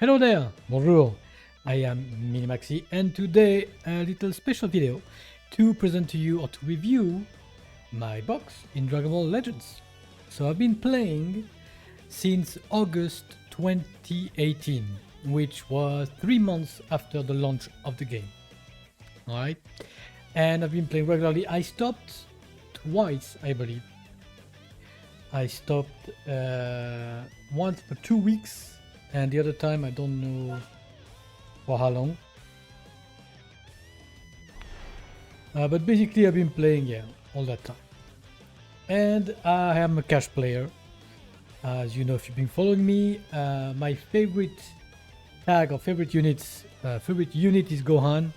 Hello there, bonjour, I am Minimaxi and today a little special video to present to you or to review my box in Dragon Ball Legends. So I've been playing since August 2018, which was 3 months after the launch of the game. Alright, and I've been playing regularly. I stopped twice, I believe. I stopped once for 2 weeks. And the other time, I don't know for how long. But basically, I've been playing, all that time. And I am a cash player. As you know, if you've been following me, my favorite tag or favorite unit is Gohan.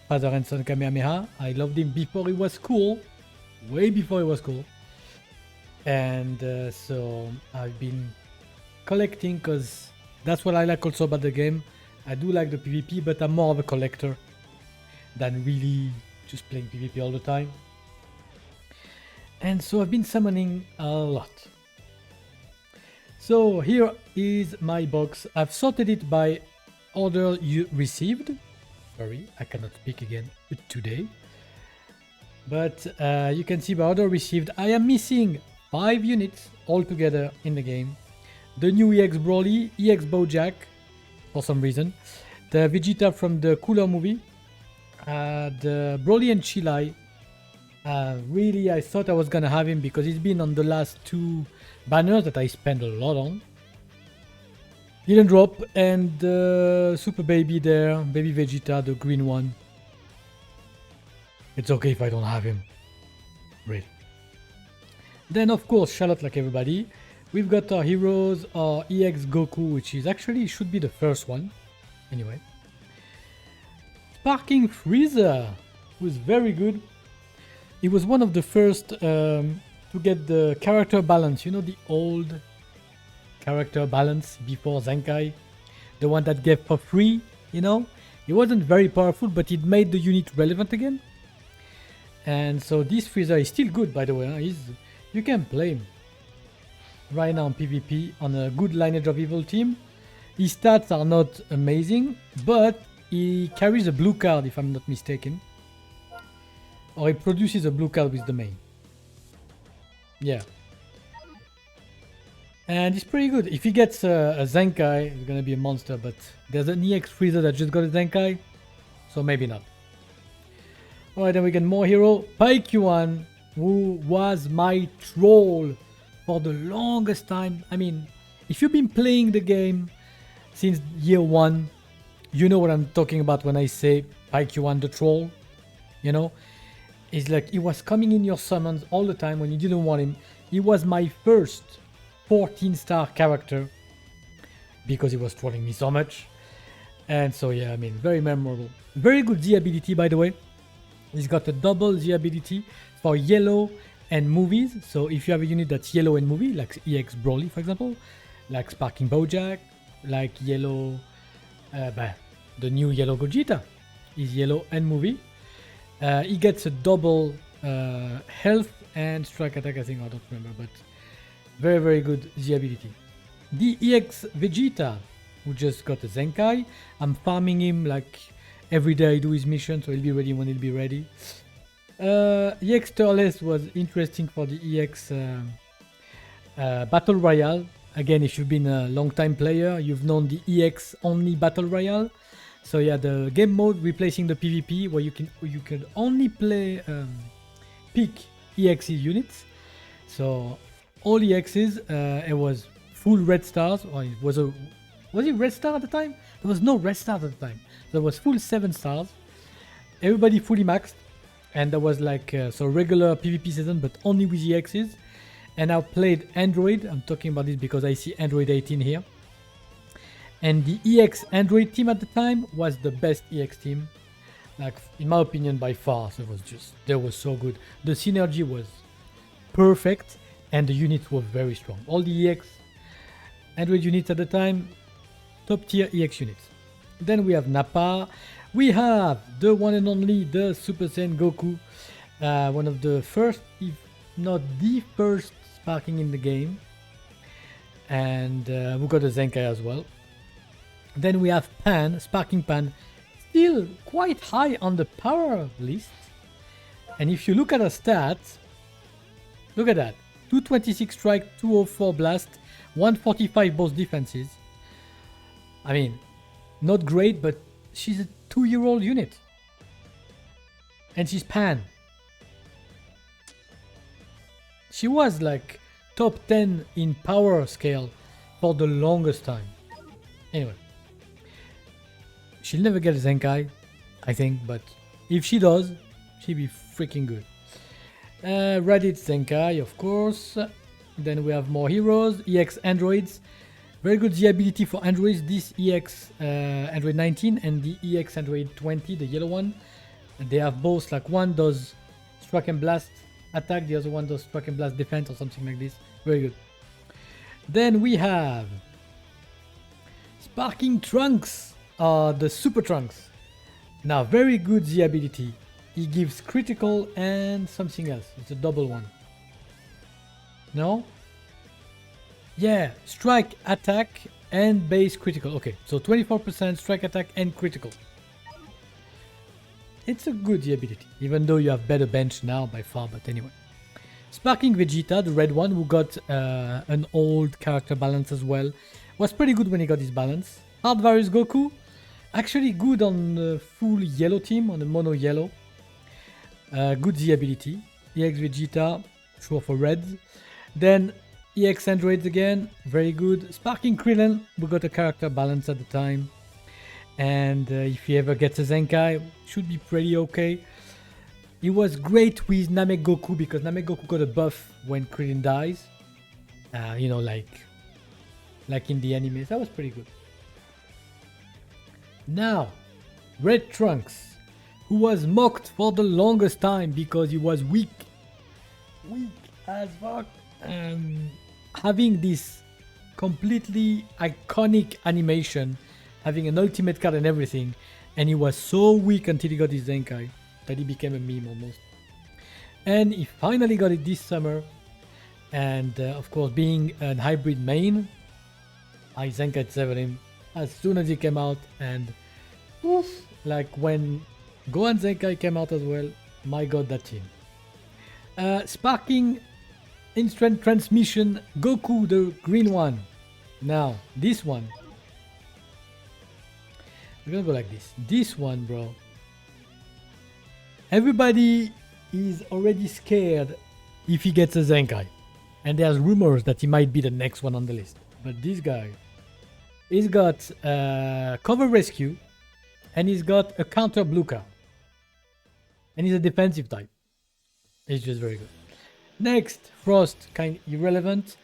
Father and Son Kamehameha. I loved him before he was cool. Way before he was cool. And so I've been collecting because that's what I like also about the game. I do like the PvP, but I'm more of a collector than really just playing PvP all the time. And so I've been summoning a lot. So here is my box. I've sorted it by order you received. Sorry, I cannot speak again today. But you can see by order received, I am missing 5 units altogether in the game. The new EX Broly, EX Bojack, for some reason. The Vegeta from the Cooler movie. The Broly and Chilai. Really, I thought I was gonna have him because he's been on the last 2 banners that I spent a lot on. Didn't drop, and the Super Baby there, Baby Vegeta, the green one. It's okay if I don't have him. Really. Then, of course, Charlotte, like everybody. We've got our heroes, our EX Goku, which is actually should be the first one. Anyway. Sparking Frieza was very good. He was one of the first to get the character balance. You know, the old character balance before Zenkai. The one that gave for free, you know. He wasn't very powerful, but it made the unit relevant again. And so this Frieza is still good, by the way. Huh? You can play him right now on PvP on a good Lineage of Evil team. His stats are not amazing, but he carries a blue card if I'm not mistaken. Or he produces a blue card with the main. Yeah. And it's pretty good. If he gets a Zenkai, it's gonna be a monster, but there's an EX Freezer that just got a Zenkai, so maybe not. Alright, then we get more hero. Paikuan, who was my troll for the longest time. I mean, if you've been playing the game since year 1, you know what I'm talking about when I say Paikuan the troll. You know, it's like he was coming in your summons all the time when you didn't want him. He was my first 14-star character because he was trolling me so much. And so yeah, I mean, very memorable. Very good Z ability, by the way. He's got a double Z ability for yellow and movies. So if you have a unit that's yellow and movie, like EX Broly, for example, like Sparking Bojack, like yellow, the new yellow Gogeta is yellow and movie. He gets a double health and strike attack, I think, I don't remember, but very, very good Z ability. The EX Vegeta, who just got a Zenkai. I'm farming him like every day I do his mission, so he'll be ready when he'll be ready. EX Turles was interesting for the EX Battle Royale. Again, if you've been a long time player, you've known the EX only Battle Royale. So yeah, the game mode replacing the PvP, where you can only play pick EX units. So all EXs, it was full red stars. Or was it red star at the time? There was no red star at the time. There was full 7 stars. Everybody fully maxed. And there was like, so regular PvP season, but only with EXs. And I played Android. I'm talking about this because I see Android 18 here. And the EX Android team at the time was the best EX team. Like, in my opinion, by far. So it was just, they were so good. The synergy was perfect. And the units were very strong. All the EX Android units at the time, top tier EX units. Then we have Nappa. We have the one and only, the Super Saiyan Goku. One of the first, if not the first, sparking in the game. And we got a Zenkai as well. Then we have Pan, Sparking Pan, still quite high on the power list. And if you look at her stats, look at that. 226 strike, 204 blast, 145 both defenses. I mean, not great, but she's a 2-year-old unit. And she's Pan. She was like top 10 in power scale for the longest time. Anyway. She'll never get a Zenkai, I think, but if she does, she'll be freaking good. Reddit Zenkai, of course. Then we have more heroes. EX androids. Very good Z ability for androids. This EX Android 19 and the EX Android 20, the yellow one. And they have both, like one does strike and blast attack, the other one does strike and blast defense or something like this. Very good. Then we have Sparking Trunks, the Super Trunks. Now, very good Z ability. He gives critical and something else. It's a double one. No? Yeah, strike, attack, and base critical. Okay, so 24% strike, attack, and critical. It's a good Z ability, even though you have better bench now by far, but anyway. Sparking Vegeta, the red one, who got an old character balance as well. Was pretty good when he got his balance. Hard Virus Goku, actually good on the full yellow team, on the mono yellow. Good Z ability. EX Vegeta, sure for reds. Then EX Androids again, very good. Sparking Krillin, we got a character balance at the time. And if he ever gets a Zenkai, should be pretty okay. It was great with Namek Goku because Namek Goku got a buff when Krillin dies. You know, like in the animes. That was pretty good. Now, Red Trunks, who was mocked for the longest time because he was weak. Weak as fuck. Having this completely iconic animation, having an ultimate card and everything, and he was so weak until he got his Zenkai that he became a meme almost. And he finally got it this summer, and of course being a hybrid main, I Zenkai 7 him as soon as he came out, and oof, like when Gohan Zenkai came out as well, my god, that team. Sparking Instant Transmission Goku, the green one. Now, this one, we're gonna go like this. This one, bro. Everybody is already scared if he gets a Zenkai. And there's rumors that he might be the next one on the list. But this guy, he's got cover rescue, and he's got a counter blue card. And he's a defensive type. He's just very good. Next, Frost, kind of irrelevant.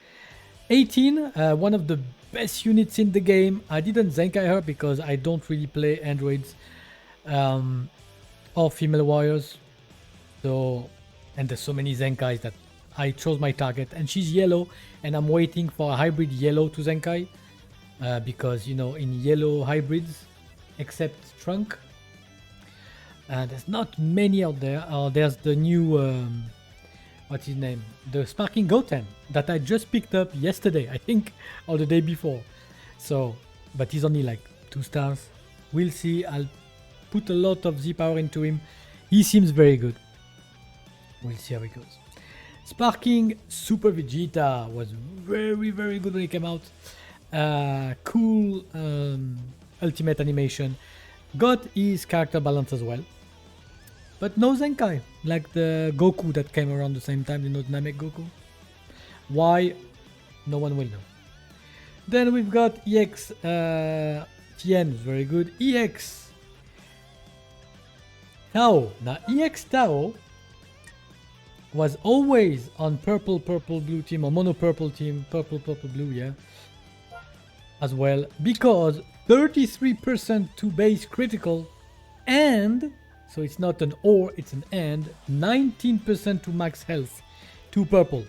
18, one of the best units in the game. I didn't Zenkai her because I don't really play androids or female warriors. So, and there's so many Zenkais that I chose my target. And she's yellow, and I'm waiting for a hybrid yellow to Zenkai. Because, you know, in yellow hybrids, except Trunk, there's not many out there. There's the new... what's his name? The Sparking Goten that I just picked up yesterday, I think, or the day before. So, but he's only like 2 stars. We'll see. I'll put a lot of Z power into him. He seems very good. We'll see how it goes. Sparking Super Vegeta was very, very good when he came out. Cool ultimate animation. Got his character balance as well. But no Zenkai, like the Goku that came around the same time, you know, Namek Goku. Why? No one will know. Then we've got EX Tien, very good. EX Tao. Now, EX Tao was always on purple blue team, or mono purple team, purple blue, yeah, as well, because 33% to base critical, and so it's not an or, it's an and, 19% to max health, to purple.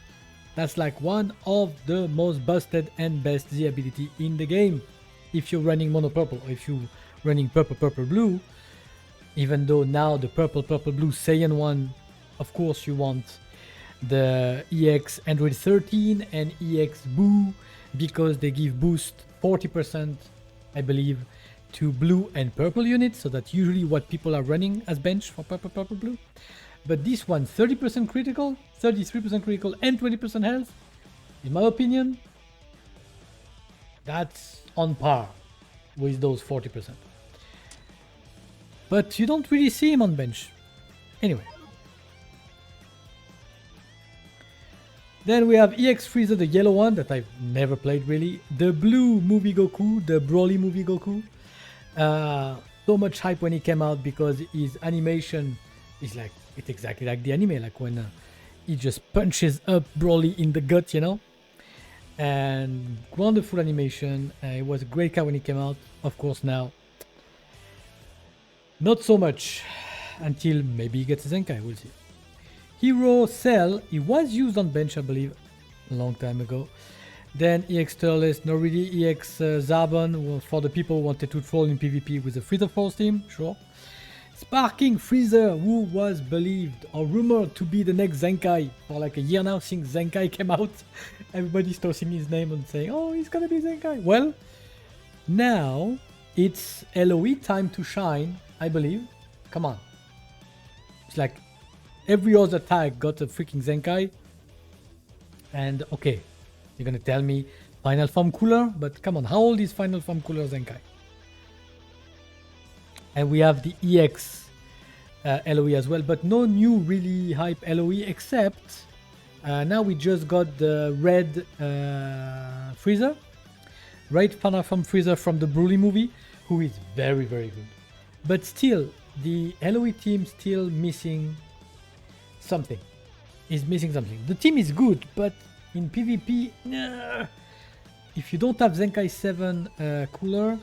That's like one of the most busted and best Z ability in the game. If you're running mono purple, or if you're running purple blue, even though now the purple blue Saiyan one, of course you want the EX Android 13 and EX Boo, because they give boost 40% I believe, to blue and purple units. So that's usually what people are running as bench for purple, purple, blue. But this one, 30% critical, 33% critical, and 20% health, in my opinion, that's on par with those 40%. But you don't really see him on bench. Anyway. Then we have EX Freezer, the yellow one that I've never played really. The blue movie Goku, the Broly movie Goku. So much hype when he came out because his animation is like, it's exactly like the anime, like when he just punches up Broly in the gut, you know. And wonderful animation. It was a great card when he came out. Of course now, not so much until maybe he gets a Zenkai, we'll see. Hero Cell, he was used on bench, I believe, a long time ago. Then EX Turles, not really. EX Zarbon, for the people who wanted to troll in PvP with the Freezer Force team, sure. Sparking Freezer, who was believed or rumored to be the next Zenkai for like a year now since Zenkai came out. Everybody's tossing his name and saying, oh, he's gonna be Zenkai. Well, now it's LOE time to shine, I believe. Come on. It's like every other tag got a freaking Zenkai. And okay, you're gonna tell me Final Form Cooler, but come on, how old is Final Form Cooler Zenkai? And we have the EX LOE as well, but no new really hype LOE except now we just got the red Freezer, right? Final Form Freezer from the Broly movie, who is very, very good. But still, the LOE team still missing something. Is missing something. The team is good, but in PvP, nah. If you don't have Zenkai 7 Cooler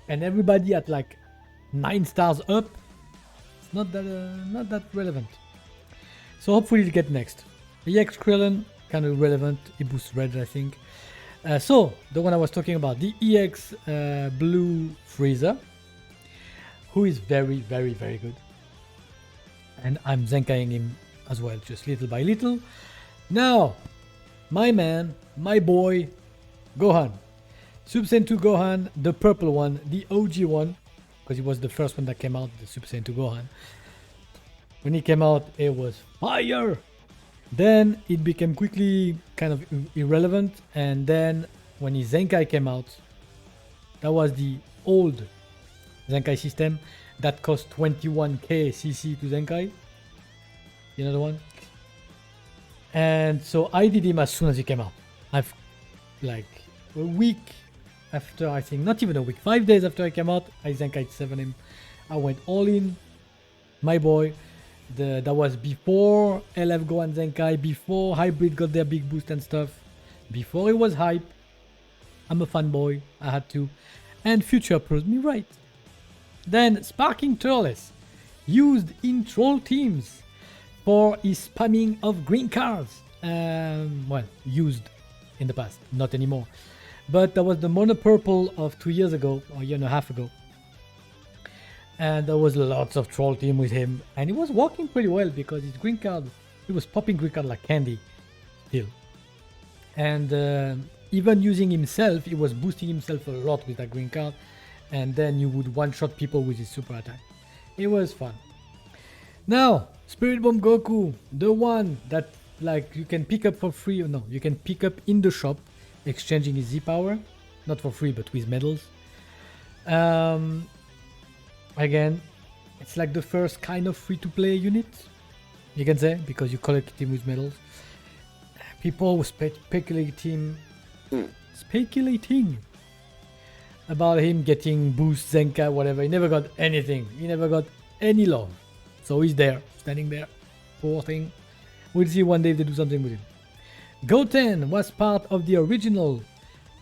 and everybody at like 9 stars up, it's not that relevant. So hopefully it'll get next. EX Krillin, kind of relevant. He boosts red, I think. So the one I was talking about, the EX Blue Freezer, who is very, very, very good. And I'm Zenkaiing him as well, just little by little. Now, my man, my boy, Gohan. Super Saiyan 2 Gohan, the purple one, the OG one, because it was the first one that came out, the Super Saiyan 2 Gohan. When he came out, it was fire! Then it became quickly kind of irrelevant, and then when his Zenkai came out, that was the old Zenkai system that cost 21k CC to Zenkai. You know the one? And so I did him as soon as he came out. I've like a week after, I think, not even a week, 5 days after I came out, I Zenkai 7 him. I went all in, my boy. That was before LF Gohan Zenkai, before Hybrid got their big boost and stuff, before it was hype. I'm a fanboy, I had to. And Future proved me right. Then Sparking Turles, used in troll teams for his spamming of green cards. Well, used in the past, not anymore. But that was the Mono Purple of 2 years ago, or a year and a half ago. And there was lots of troll team with him. And he was working pretty well because his green card, he was popping green card like candy still. And even using himself, he was boosting himself a lot with that green card. And then you would one-shot people with his super attack. It was fun. Now, Spirit Bomb Goku, the one that like you can pick up for free, or no, you can pick up in the shop, exchanging his Z power, not for free but with medals. Again, it's like the first kind of free-to-play unit, you can say, because you collect him with medals. People were speculating about him getting boost, Zenkai, whatever. He never got anything. He never got any love. So he's there, standing there. Poor thing. We'll see one day if they do something with him. Goten was part of the original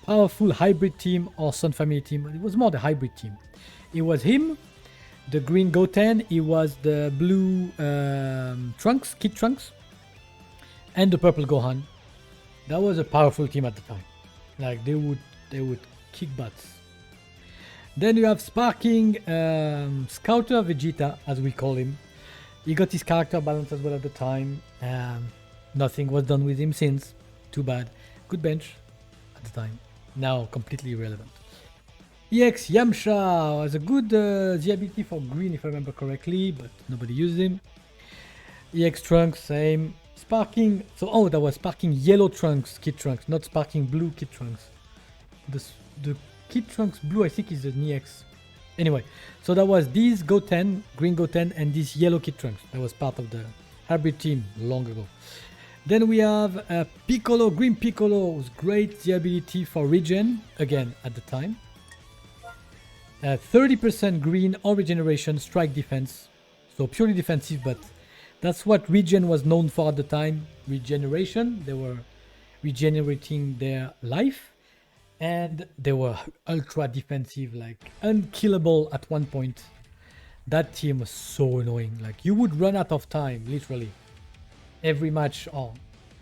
powerful hybrid team or Sun Family team. It was more the hybrid team. It was him, the green Goten. It was the blue Trunks, Kid Trunks, and the purple Gohan. That was a powerful team at the time. Like they would kick butts. Then you have Sparking Scouter Vegeta, as we call him. He got his character balance as well at the time. Nothing was done with him since. Too bad. Good bench at the time. Now completely irrelevant. EX Yamcha has a good the ability for green if I remember correctly, but nobody used him. EX Trunks, same. Sparking, so oh, that was Sparking Yellow Trunks, Kid Trunks, not Sparking Blue Kid Trunks. The Kid Trunks Blue I think is an EX. Anyway, so that was these Goten, Green Goten, and this Yellow Kid Trunks. That was part of the hybrid team long ago. Then we have Piccolo, Green Piccolo was great, the ability for regen, again at the time. 30% green or regeneration, strike defense, so purely defensive, but that's what regen was known for at the time. Regeneration, they were regenerating their life, and they were ultra defensive, like unkillable at one point. That team was so annoying, like you would run out of time, literally. Every match or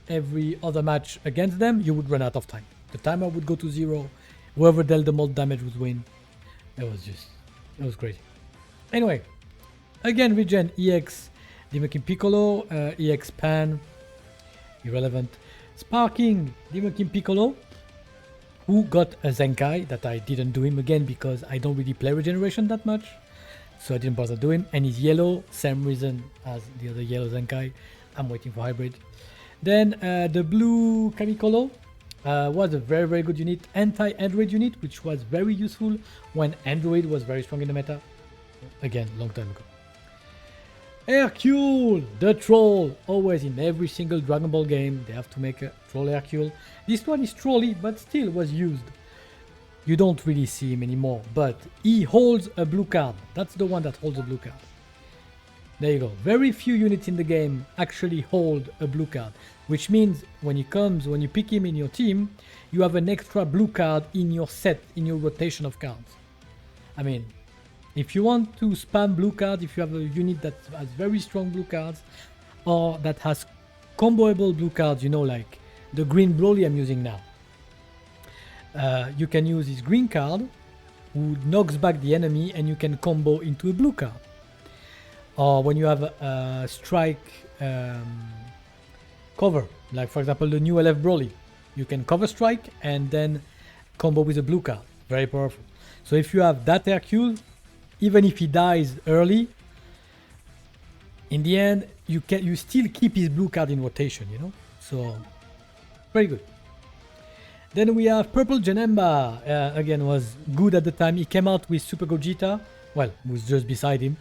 every other match against them, you would run out of time. The timer would go to 0, whoever dealt the most damage would win. It was crazy. Anyway, again, regen, EX, Demon King Piccolo, EX Pan, irrelevant. Sparking, Demon King Piccolo, who got a Zenkai that I didn't do him again because I don't really play regeneration that much. So I didn't bother doing him. And he's yellow, same reason as the other yellow Zenkai. I'm waiting for hybrid. Then the blue Kamikolo was a very, very good unit. Anti-Android unit, which was very useful when Android was very strong in the meta. Again, long time ago. Hercule, the troll. Always in every single Dragon Ball game, they have to make a troll Hercule. This one is trolly, but still was used. You don't really see him anymore, but he holds a blue card. That's the one that holds a blue card. There you go. Very few units in the game actually hold a blue card, which means when he comes, when you pick him in your team, you have an extra blue card in your set, in your rotation of cards. I mean, if you want to spam blue cards, if you have a unit that has very strong blue cards, or that has comboable blue cards, you know, like the green Broly I'm using now, you can use his green card, who knocks back the enemy, and you can combo into a blue card. Or when you have a strike cover, like for example the new LF Broly, you can cover strike and then combo with a blue card. Very powerful. So if you have that Hercule, even if he dies early, in the end you still keep his blue card in rotation, you know. So very good. Then we have Purple Janemba. Again, was good at the time. He came out with Super Gogeta. Well, was just beside him.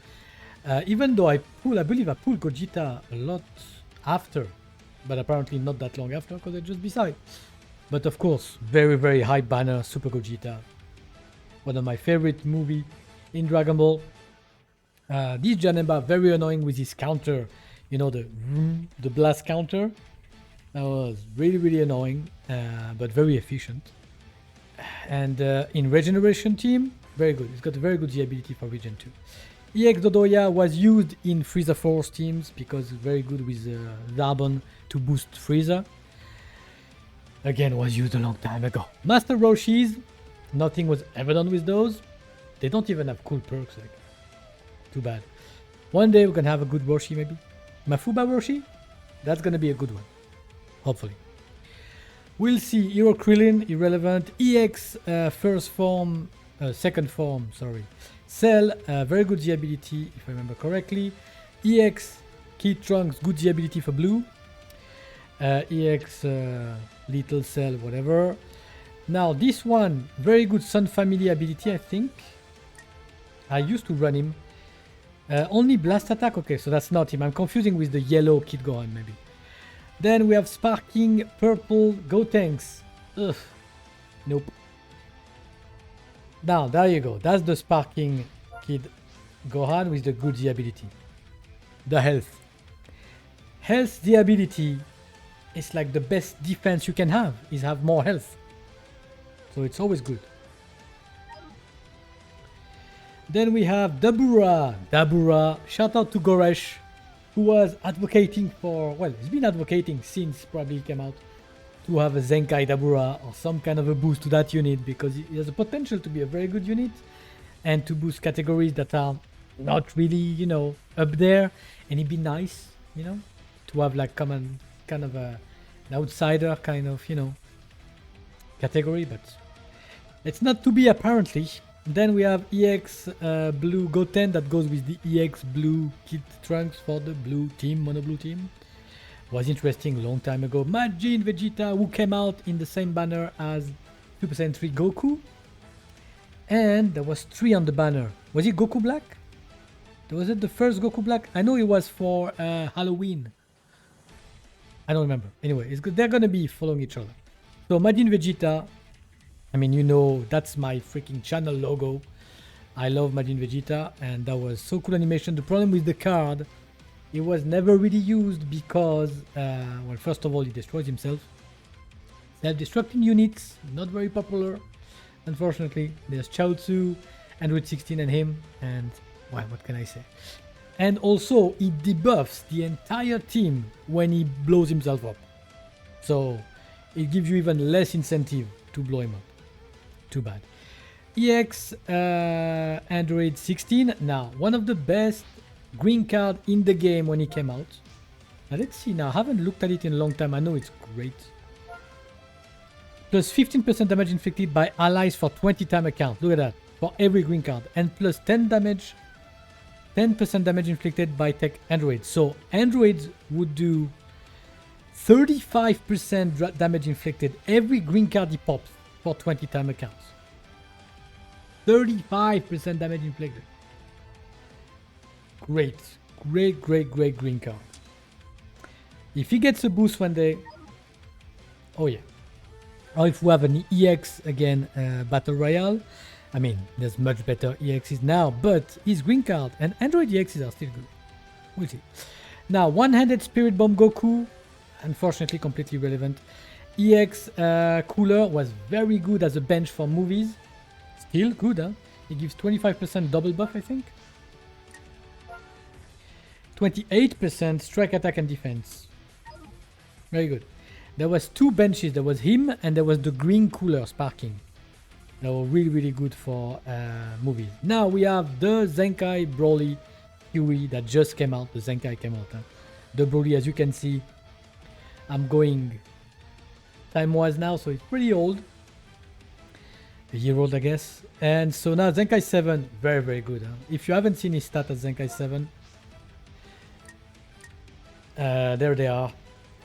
Even though I believe I pulled Gogeta a lot after, but apparently not that long after because they're just beside. But of course, very, very high banner, Super Gogeta. One of my favorite movie in Dragon Ball. This Janemba, very annoying with his counter, you know, the blast counter. That was really, really annoying, but very efficient. And in Regeneration team, very good. He's got a very good ability for Regen too. EX Dodoya was used in Frieza Force teams because very good with Zarbon to boost Frieza. Again, was used a long time ago. Master Roshis, nothing was ever done with those. They don't even have cool perks, like. Too bad. One day we can have a good Roshi maybe. Mafuba Roshi? That's gonna be a good one. Hopefully. We'll see. Hero Krillin, irrelevant. EX first form, second form, sorry. Cell, very good Z ability if I remember correctly. EX Kid Trunks, good Z ability for blue. EX Little Cell, whatever. Now this one, very good Sun Family ability, I think. I used to run him. Only blast attack, okay, so that's not him. I'm confusing with the yellow Kid Gohan maybe. Then we have Sparking Purple Gotenks. Ugh. Nope. Now, there you go. That's the Sparking Kid Gohan with the good Z ability. The health. Health Z ability is like the best defense you can have, is have more health. So it's always good. Then we have Dabura. Dabura, shout out to Goresh, who was advocating for, well, he's been advocating since probably he came out, to have a Zenkai Dabura or some kind of a boost to that unit because he has the potential to be a very good unit and to boost categories that are not really, you know, up there. And it'd be nice, you know, to have like kind of an outsider kind of, you know, category, but it's not to be apparently. Then we have EX Blue Goten that goes with the EX Blue Kit Trunks for the blue team, mono blue team. Was interesting long time ago. Majin Vegeta, who came out in the same banner as 2% 3 Goku. And there was 3 on the banner. Was it Goku Black? Was it the first Goku Black? I know it was for Halloween. I don't remember. Anyway, it's good. They're gonna be following each other. So Majin Vegeta, I mean, you know, that's my freaking channel logo. I love Majin Vegeta, and that was so cool animation. The problem with the card, it was never really used because, well, first of all, he destroys himself. Self-destructing units, not very popular. Unfortunately, there's Chaozu, Android 16 and him, and, well, what can I say? And also, he debuffs the entire team when he blows himself up. So, it gives you even less incentive to blow him up. Too bad. EX Android 16. Now, one of the best green card in the game when he came out. Now, let's see. Now, I haven't looked at it in a long time. I know it's great. Plus 15% damage inflicted by allies for 20 time account. Look at that. For every green card. And plus 10% damage inflicted by tech androids. So androids would do 35% damage inflicted every green card he pops for 20 time accounts. 35% damage inflicted. Great green card. If he gets a boost one day, oh yeah. Or if we have an EX again, Battle Royale, I mean, there's much better EXs now, but his green card and Android EXs are still good. We'll see. Now, one-handed Spirit Bomb Goku, unfortunately completely irrelevant. EX Cooler was very good as a bench for movies. Still good, huh? It gives 25% double buff, I think. 28% strike, attack, and defense. Very good. There was 2 benches. There was him and there was the green cooler sparking. They were really good for movies. Now we have the Zenkai Broly Fury that just came out. The Zenkai came out. Huh? The Broly, as you can see, I'm going time-wise now, so it's pretty old. A year old, I guess. And so now Zenkai 7, very good. Huh? If you haven't seen his stat at Zenkai 7, there they are.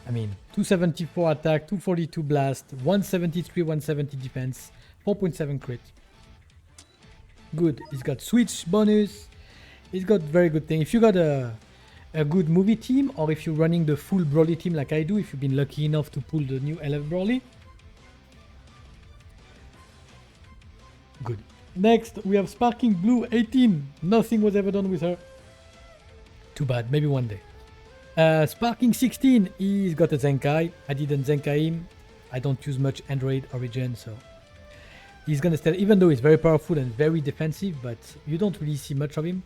I mean, 274 attack, 242 blast, 173, 170 defense, 4.7 crit. Good. He's got switch bonus. He's got very good thing. If you got a good movie team, or if you're running the full Broly team like I do, if you've been lucky enough to pull the new LF Broly. Good. Next, we have Sparking Blue 18. Nothing was ever done with her. Too bad. Maybe one day. Sparking 16, he's got a Zenkai. I didn't Zenkai him. I don't use much Android Origin, so he's gonna stay, even though he's very powerful and very defensive, but you don't really see much of him,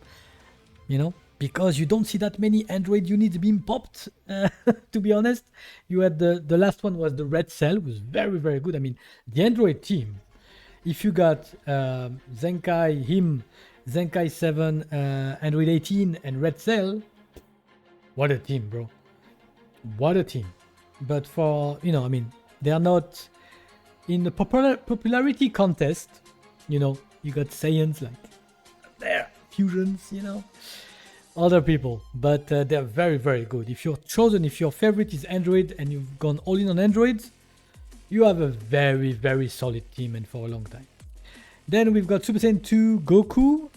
you know, because you don't see that many Android units being popped, to be honest. You had the last one was the Red Cell, was very good. I mean, the Android team, if you got Zenkai, him, Zenkai 7, Android 18, and Red Cell, what a team, bro. What a team. But for, you know, I mean, they are not in the popularity contest, you know, you got Saiyans like there, fusions, you know, other people, but they're very good. If you're chosen, if your favorite is Android and you've gone all in on Androids, you have a very solid team and for a long time. Then we've got Super Saiyan 2 Goku,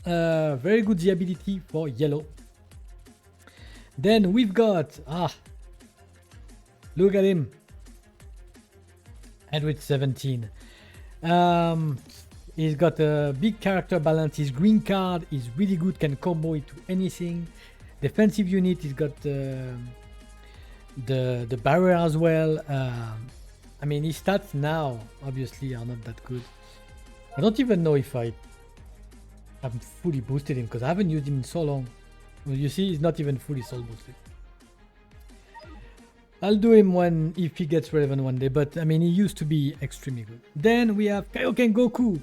very good the ability for yellow. Then we've got, look at him, Android 17. He's got a big character balance. His green card is really good, can combo it to anything. Defensive unit, he's got the barrier as well. I mean, his stats now obviously are not that good. I don't even know if I haven't fully boosted him because I haven't used him in so long. Well, you see, he's not even fully soul boosted. I'll do him if he gets relevant one day, but I mean, he used to be extremely good. Then we have Kaioken Goku.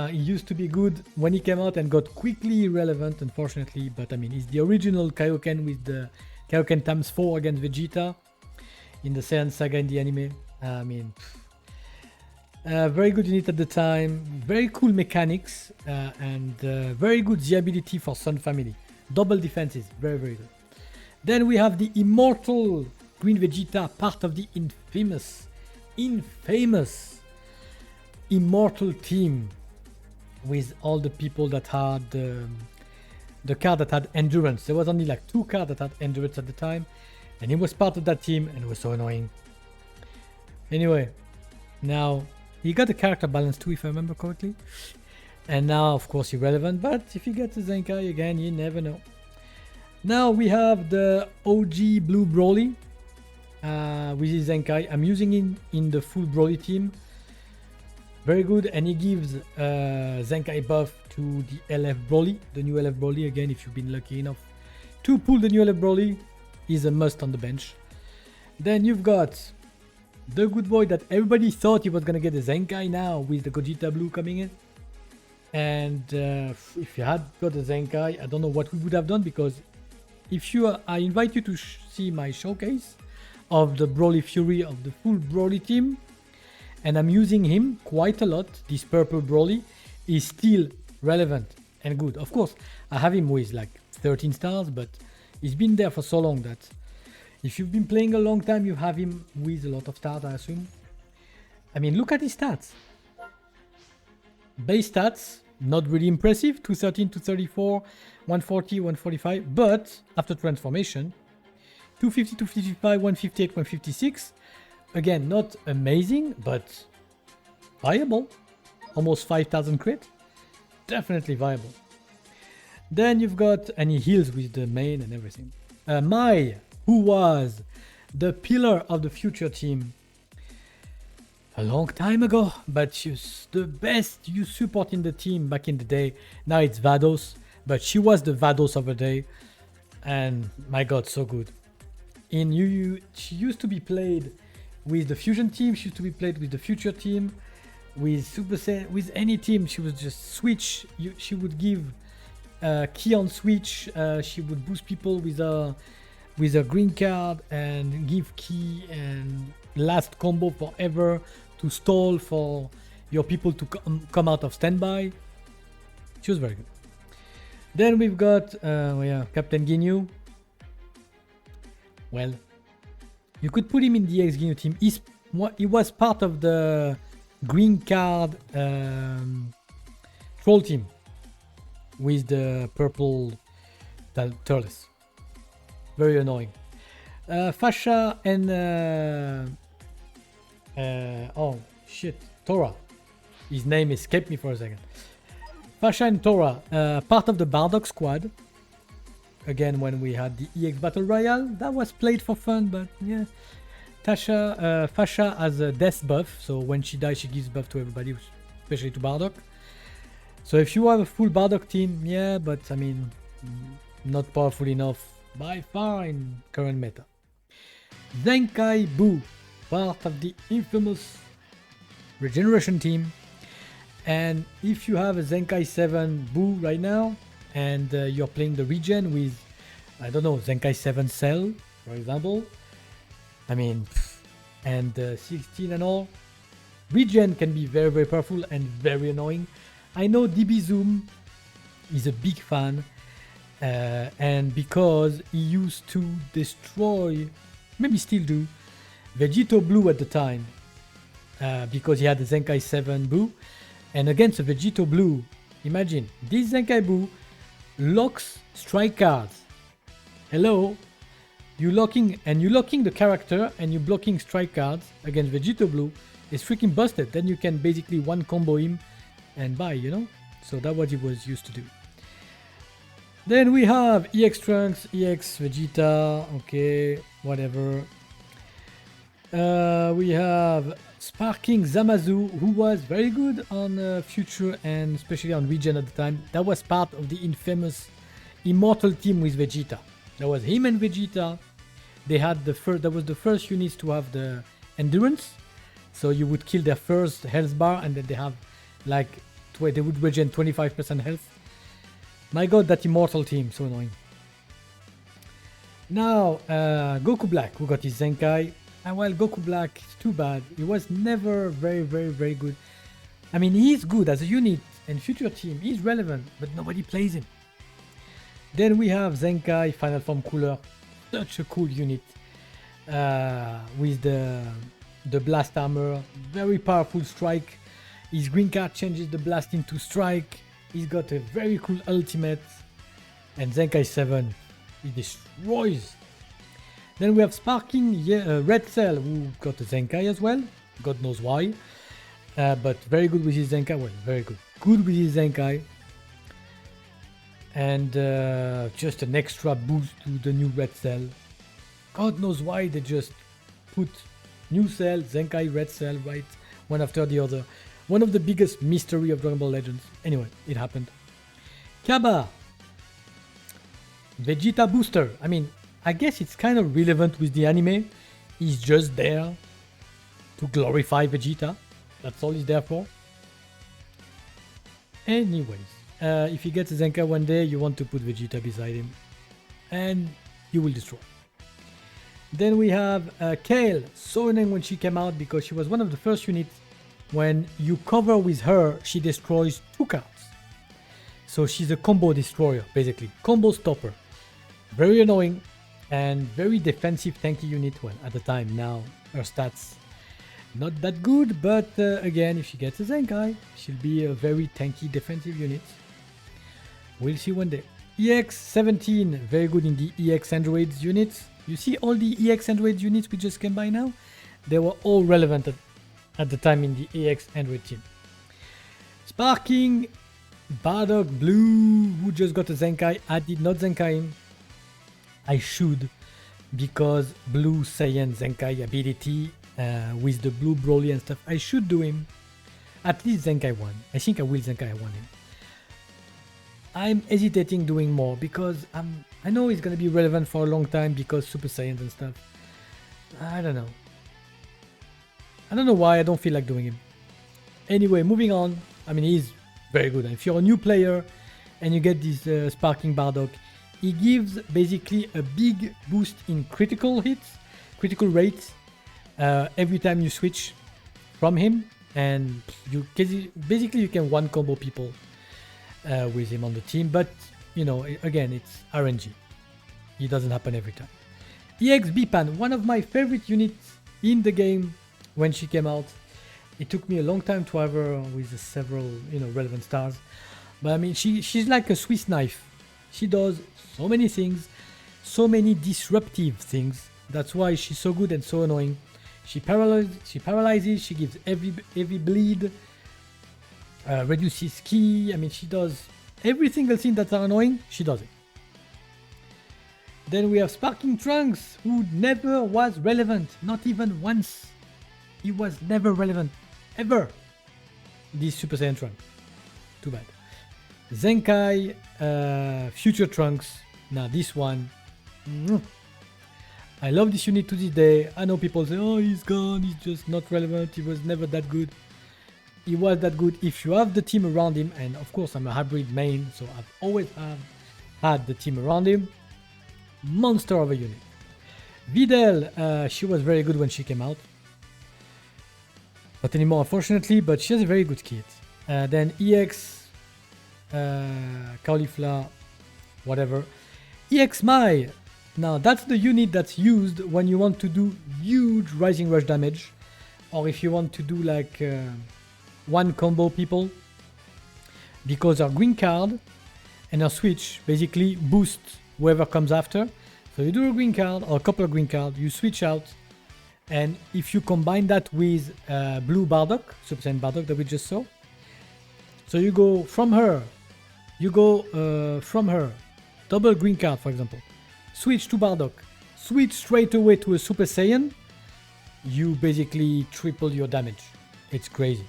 He used to be good when he came out and got quickly irrelevant, unfortunately, but I mean, he's the original Kaioken with the Kaioken times 4 against Vegeta in the Saiyan Saga in the anime. I mean, Very good unit at the time, very cool mechanics, and very good Z ability for Sun family. Double defenses, very, very good. Then we have the immortal Green Vegeta, part of the infamous immortal team with all the people that had the card that had endurance. There was only like 2 cards that had endurance at the time, and he was part of that team, and it was so annoying. Anyway, now he got the character balance too, if I remember correctly, and now of course irrelevant, but if you get the Zenkai again, you never know. Now we have the OG Blue Broly with his Zenkai. I'm using him in the full Broly team. Very good, and he gives Zenkai buff to the LF Broly, the new LF Broly. Again, if you've been lucky enough to pull the new LF Broly, is a must on the bench. Then you've got the good boy that everybody thought he was gonna get the Zenkai now with the Gogeta Blue coming in. And if you had got the Zenkai, I don't know what we would have done, because if you I invite you to see my showcase of the Broly Fury of the full Broly team, and I'm using him quite a lot. This purple Broly is still relevant and good. Of course, I have him with like 13 stars, but he's been there for so long that if you've been playing a long time, you have him with a lot of stars, I assume. I mean, look at his stats. Base stats, not really impressive. 213, 234, 140, 145. But after transformation, 250, 255, 158, 156. Again, not amazing, but viable. Almost 5,000 crit. Definitely viable. Then you've got, and he heals with the main and everything. Mai, who was the pillar of the future team a long time ago, but she's the best you support in the team back in the day. Now it's Vados, but she was the Vados of the day, and my god, so good. In UU, she used to be played with the fusion team, she used to be played with the future team, with Super Saiyan, with any team. She was just switch. She would give key on switch. She would boost people with a green card and give key and last combo forever to stall for your people to come out of standby. She was very good. Then we've got Captain Ginyu. Well, you could put him in the X-Ginyu team. He was part of the green card troll team with the purple turtles. Very annoying. Fasha and oh shit, Tora. His name escaped me for a second. Fasha and Tora, part of the Bardock squad. Again, when we had the EX Battle Royale, that was played for fun, but yeah. Fasha has a death buff, so when she dies, she gives buff to everybody, especially to Bardock. So if you have a full Bardock team, yeah, but I mean, not powerful enough by far in current meta. Zenkai Buu, part of the infamous Regeneration team. And if you have a Zenkai 7 Buu right now, and you're playing the regen with, I don't know, Zenkai 7 Cell, for example, I mean, and 16 and all, regen can be very, very powerful and very annoying. I know DB Zoom is a big fan, and because he used to destroy, maybe still do, Vegito Blue at the time, because he had the Zenkai 7 Buu, and against the Vegito Blue, imagine, this Zenkai Buu locks strike cards. Hello? You locking the character and you blocking strike cards against Vegito Blue is freaking busted. Then you can basically one combo him and buy, you know? So that's what he was used to do. Then we have EX Trunks, EX Vegeta, okay, whatever. We have Sparking Zamazu, who was very good on Future and especially on Regen at the time. That was part of the infamous Immortal team with Vegeta. That was him and Vegeta. They had that was the first units to have the endurance. So you would kill their first health bar and then they have like, they would regen 25% health. My god, that Immortal team, so annoying. Now, Goku Black, who got his Zenkai. And while Goku Black, it's too bad. He was never very good. I mean, he's good as a unit and future team. He's relevant, but nobody plays him. Then we have Zenkai, Final Form Cooler. Such a cool unit. With the blast armor. Very powerful strike. His green card changes the blast into strike. He's got a very cool ultimate. And Zenkai 7, he destroys. Then we have Sparking Red Cell, who got a Zenkai as well. God knows why. But very good with his Zenkai. Well, very good. Good with his Zenkai. And just an extra boost to the new Red Cell. God knows why they just put new Cell, Zenkai, Red Cell, right? One after the other. One of the biggest mystery of Dragon Ball Legends. Anyway, it happened. Kaba. Vegeta Booster. I mean, I guess it's kind of relevant with the anime. He's just there to glorify Vegeta. That's all he's there for. Anyways, if he gets a Zenkai one day, you want to put Vegeta beside him. And you will destroy. Then we have Kale. So annoying when she came out because she was one of the first units. When you cover with her, she destroys 2 cards. So she's a combo destroyer, basically. Combo stopper. Very annoying and very defensive tanky unit. Well, at the time, now her stats not that good, but again, if she gets a Zenkai, she'll be a very tanky defensive unit. We'll see one day. EX17, very good in the EX Androids units. You see all the EX Android units we just came by now? They were all relevant at the time in the EX Android team. Sparking Bardock Blue, who just got a Zenkai. I did not Zenkai him. I should, because Blue Saiyan Zenkai ability with the Blue Broly and stuff. I should do him. At least Zenkai 1. I think I will Zenkai 1 him. I'm hesitating doing more because I know it's gonna be relevant for a long time because Super Saiyans and stuff. I don't know. I don't know why I don't feel like doing him. Anyway, moving on. I mean, he's very good. If you're a new player and you get this Sparking Bardock, he gives basically a big boost in critical hits, critical rates every time you switch from him, and you basically you can one combo people with him on the team. But you know, again, it's RNG. It doesn't happen every time. EX Bipan, one of my favorite units in the game when she came out. It took me a long time to have her with several, relevant stars. But I mean, she's like a Swiss knife. She does so many things, so many disruptive things. That's why she's so good and so annoying. She paralyzes, she gives every bleed, reduces ki. I mean, she does every single thing that's annoying, she does it. Then we have Sparking Trunks, who never was relevant, not even once. He was never relevant, ever. This Super Saiyan Trunks. Too bad. Zenkai, Future Trunks. Now this one. I love this unit to this day. I know people say, oh, he's gone, he's just not relevant, he was never that good. He was that good if you have the team around him, and of course I'm a hybrid main, so I've always had the team around him. Monster of a unit. Videl, she was very good when she came out. Not anymore, unfortunately, but she has a very good kit. Then EX, Caulifla, whatever. EX Mai. Now that's the unit that's used when you want to do huge Rising Rush damage, or if you want to do like one combo people, because our green card and our switch basically boost whoever comes after. So you do a green card or a couple of green cards, you switch out, and if you combine that with Blue Bardock, Super Saiyan Bardock that we just saw, so you go from her, double green card for example, switch to Bardock, switch straight away to a Super Saiyan, you basically triple your damage. It's crazy.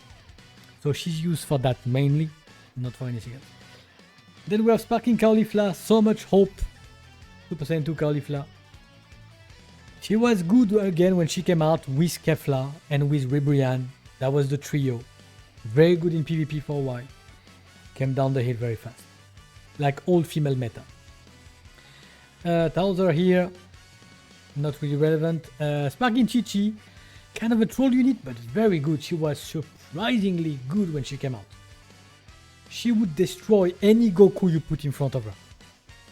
So she's used for that mainly, not for anything else. Then we have Sparking Caulifla, so much hope. Super Saiyan 2 Caulifla. She was good again when she came out with Kefla and with Ribrian. That was the trio. Very good in PvP for a while. Came down the hill very fast. Like old female meta. Towser here. not really relevant. Sparking Chi-Chi, kind of a troll unit, but very good. She was surprisingly good when she came out. She would destroy any Goku you put in front of her.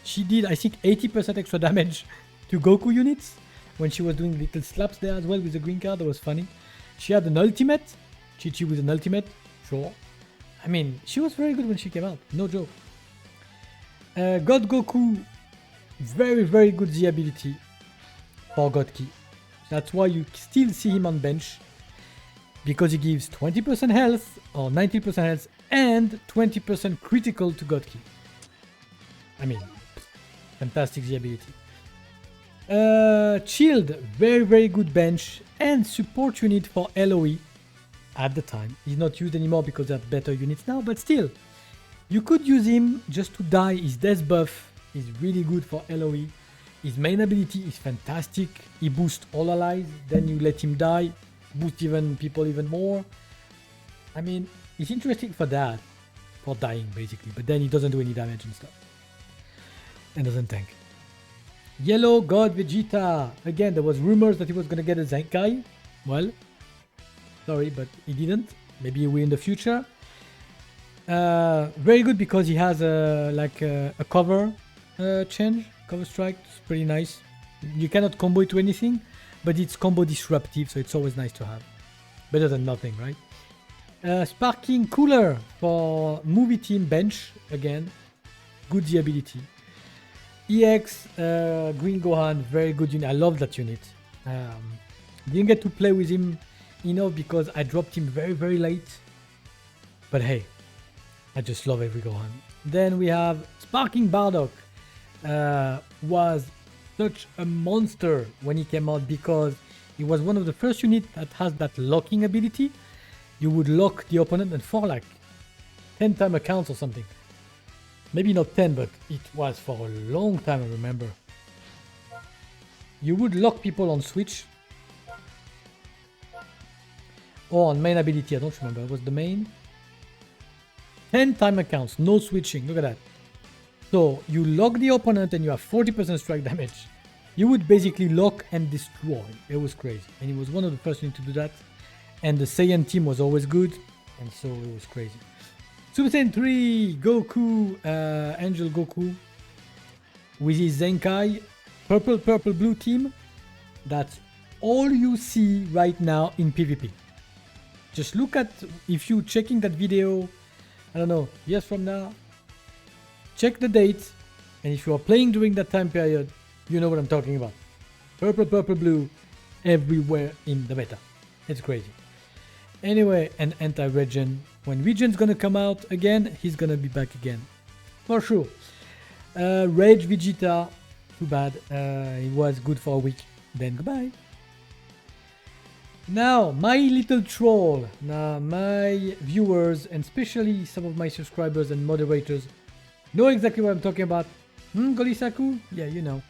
She did, I think, 80% extra damage to Goku units when she was doing little slaps there as well with the green card. That was funny. She had an ultimate. Chi-Chi with an ultimate, sure. I mean, she was very good when she came out, no joke. God Goku, very, very good Z ability for God Ki. That's why you still see him on bench, because he gives 20% health or 90% health and 20% critical to God Ki. I mean, fantastic Z ability. Shield, very, very good bench and support unit for LOE at the time. He's not used anymore because they have better units now, but still, you could use him just to die. His death buff is really good for LOE. His main ability is fantastic. He boosts all allies, then you let him die, boost even people even more. I mean, it's interesting for that, for dying basically, but then he doesn't do any damage and stuff. And doesn't tank. Yellow God Vegeta. Again, there was rumors that he was gonna get a Zenkai. Well, sorry, but he didn't. Maybe he will in the future. Very good because he has a cover change, cover strike. It's pretty nice. You cannot combo it to anything, but it's combo disruptive, so it's always nice to have. Better than nothing, right? Sparking Cooler for movie team bench. Again, good the ability. EX Green Gohan, very good unit. I love that unit. Didn't get to play with him enough because I dropped him very, very late. But hey, I just love every Gohan. Then we have Sparking Bardock. Was such a monster when he came out because he was one of the first units that has that locking ability. You would lock the opponent and for like 10 time accounts or something. Maybe not 10, but it was for a long time, I remember. You would lock people on switch. Or on main ability, I don't remember. It was the main. 10 time accounts, no switching. Look at that. So you lock the opponent and you have 40% strike damage. You would basically lock and destroy. It was crazy. And he was one of the first units to do that. And the Saiyan team was always good. And so it was crazy. Super Saiyan 3, Goku, Angel Goku. With his Zenkai, purple, blue team. That's all you see right now in PvP. Just look at, if you checking that video, I don't know, years from now, check the date, and if you are playing during that time period, you know what I'm talking about. Purple, blue, everywhere in the meta. It's crazy. Anyway, an anti-regen. When Regen's gonna come out again, he's gonna be back again. For sure. Rage Vegeta, too bad. It was good for a week. Then goodbye. Now, my little troll. Now, my viewers, and especially some of my subscribers and moderators, know exactly what I'm talking about. Golisaku? Yeah, you know.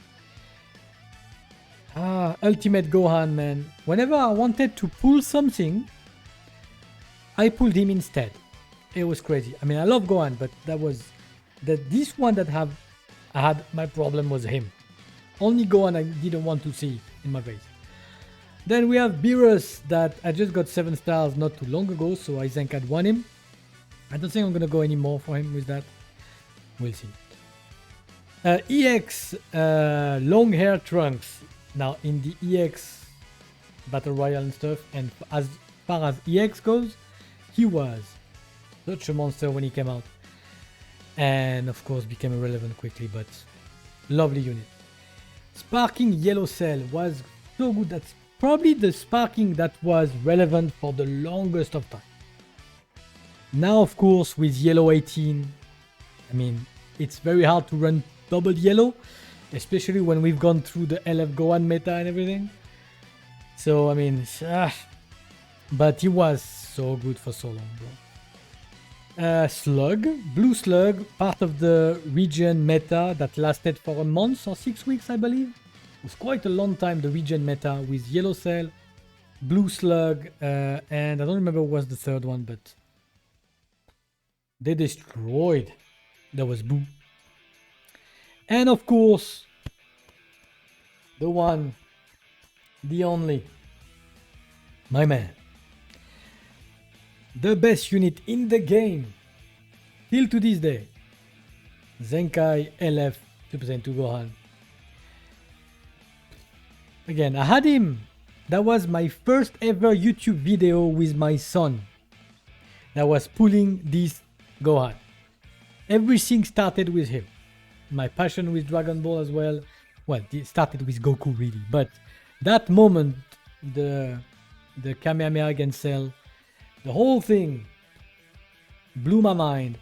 Ultimate Gohan, man. Whenever I wanted to pull something, I pulled him instead. It was crazy. I mean, I love Gohan, but that was... this one that I had my problem was him. Only Gohan I didn't want to see in my face. Then we have Beerus that I just got 7 stars not too long ago, so I think I'd won him. I don't think I'm gonna go any more for him with that. We'll see. EX long hair Trunks. Now in the EX Battle Royale and stuff, and as far as EX goes, he was such a monster when he came out. And of course became irrelevant quickly, but lovely unit. Sparking Yellow Cell was so good. That's probably the sparking that was relevant for the longest of time. Now of course with Yellow 18, I mean, it's very hard to run double yellow, especially when we've gone through the LF Gohan meta and everything. So I mean, but he was so good for so long, bro. Slug, Blue Slug, part of the region meta that lasted for a month or 6 weeks, I believe. It was quite a long time, the region meta with Yellow Cell, Blue Slug, and I don't remember what was the third one, but they destroyed. There was Boo. And of course, the one the only, my man, the best unit in the game, till to this day, Zenkai LF Super Saiyan 2 Gohan. Again, I had him. That was my first ever YouTube video with my son. That was pulling this Gohan. Everything started with him. My passion with Dragon Ball as well. Well, it started with Goku really, but that moment, the Kamehameha against Cell, the whole thing blew my mind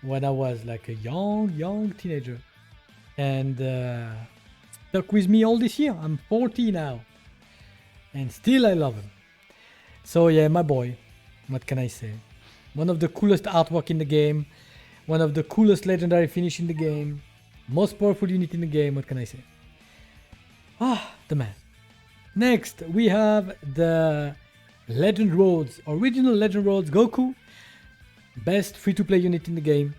when I was like a young teenager, and stuck with me all this year. I'm 40 now, and still I love him. So yeah, my boy, what can I say? One of the coolest artwork in the game, one of the coolest legendary finish in the game, most powerful unit in the game, what can I say? Ah, the man. Next, we have the Legend Roads, original Legend Roads Goku, best free-to-play unit in the game.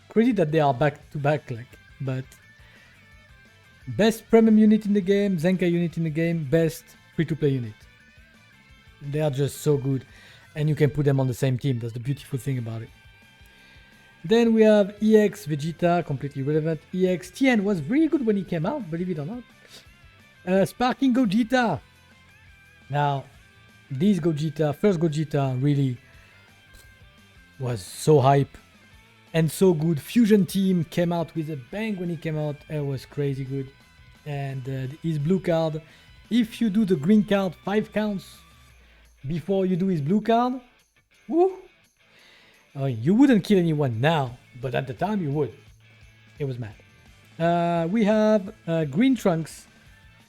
Crazy that they are back to back, like, but best premium unit in the game, Zenkai unit in the game, best free-to-play unit. They are just so good, and you can put them on the same team. That's the beautiful thing about it. Then we have EX Vegeta, completely relevant. EX Tien was really good when he came out, believe it or not. Sparking Gogeta. Now, this Gogeta, first Gogeta, really was so hype and so good. Fusion Team came out with a bang when he came out. It was crazy good. And his blue card, if you do the green card 5 counts before you do his blue card, woo! You wouldn't kill anyone now, but at the time you would. It was mad. We have Green Trunks